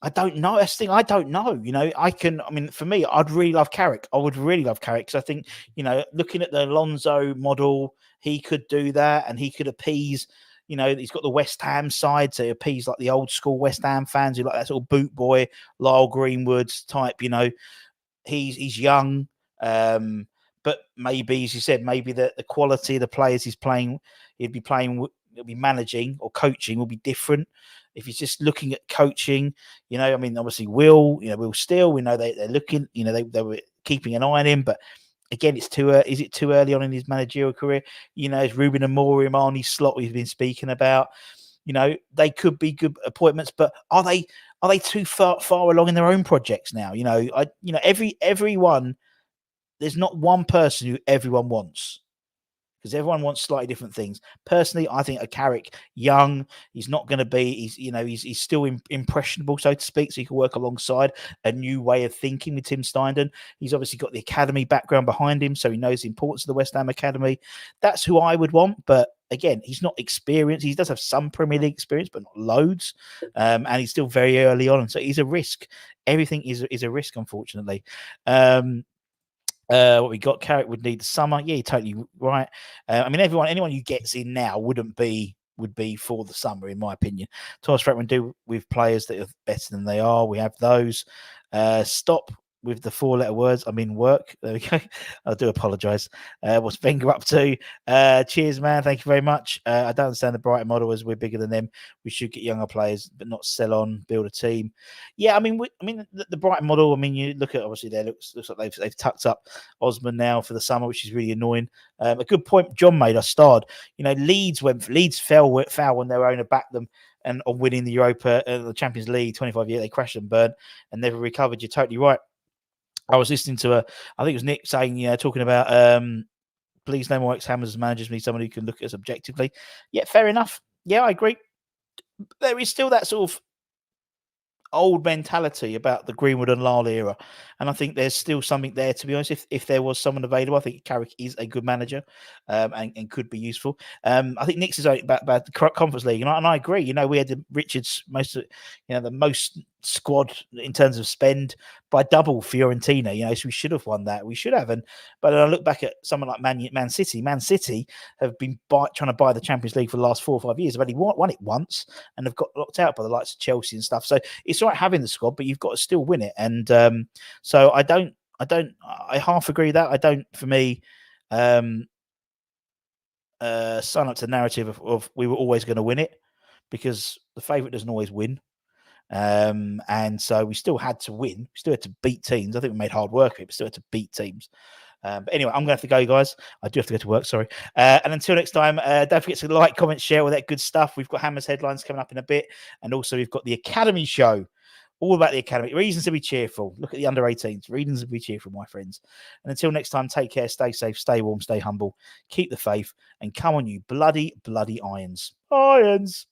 I don't know. That's the thing. I don't know. For me, I'd really love Carrick. I would really love Carrick because I think, looking at the Alonso model, he could do that and he could appease, he's got the West Ham side to appease like the old school West Ham fans who like that sort of boot boy, Lyle Greenwood type, he's young. But maybe, as you said, maybe the quality of the players he'll be managing or coaching will be different. If he's just looking at coaching, obviously Will Steele, we know they're looking, they were keeping an eye on him, but again, is it too early on in his managerial career? Is Ruben Amorim, Arnie Slot we've been speaking about, they could be good appointments, but are they too far along in their own projects now? Everyone, there's not one person who everyone wants, because everyone wants slightly different things. Personally, I think a Carrick, young, he's not going to be, he's still impressionable, so to speak, so he can work alongside a new way of thinking with Tim Steindon. He's obviously got the academy background behind him, so he knows the importance of the West Ham Academy. That's who I would want, but again, he's not experienced. He does have some Premier League experience, but not loads, and he's still very early on, so he's a risk. Everything is a risk, unfortunately. What we got, Carrick would need the summer. Yeah, you're totally right. Anyone who gets in now would be for the summer, in my opinion. Thomas Frank would do with players that are better than they are. We have those. Stop with the 4-letter words. I'm in work. There we go. I do apologise. What's Wenger up to? Cheers, man. Thank you very much. I don't understand the Brighton model as we're bigger than them. We should get younger players, but not sell on, build a team. Yeah, the Brighton model. You look at obviously there looks like they've tucked up Osman now for the summer, which is really annoying. A good point John made. I starred. Leeds fell when their owner backed them. And on winning the Europa, the Champions League, 25 years, they crashed and burned and never recovered. You're totally right. I was listening to I think it was Nick saying, talking about, please no more ex-Hammers as managers. We need someone who can look at us objectively. Yeah, fair enough. Yeah, I agree. There is still that sort of old mentality about the Greenwood and Lyle era, and I think there's still something there. To be honest, if there was someone available, I think Carrick is a good manager, and could be useful. I think Nick's is about the Conference League, and I agree. You know, we had the Richards the most squad in terms of spend by double Fiorentina. You know, so we should have won that. We should have, but I look back at someone like Man City. Man City have been trying to buy the Champions League for the last 4 or 5 years. They've only won it once, and have got knocked out by the likes of Chelsea and stuff. So it's all right having the squad, but you've got to still win it. And so I half agree with that. I don't, for me, sign up to the narrative of we were always going to win it, because the favourite doesn't always win. And so we still had to win. We still had to beat teams. I think we made hard work of it, but still had to beat teams. But anyway, I'm going to have to go, guys. I do have to go to work, sorry. And until next time, don't forget to like, comment, share all that good stuff. We've got Hammers headlines coming up in a bit. And also we've got the Academy show, all about the Academy. Reasons to be cheerful. Look at the under 18s. Reasons to be cheerful, my friends. And until next time, take care, stay safe, stay warm, stay humble, keep the faith, and come on, you bloody, bloody Irons. Irons!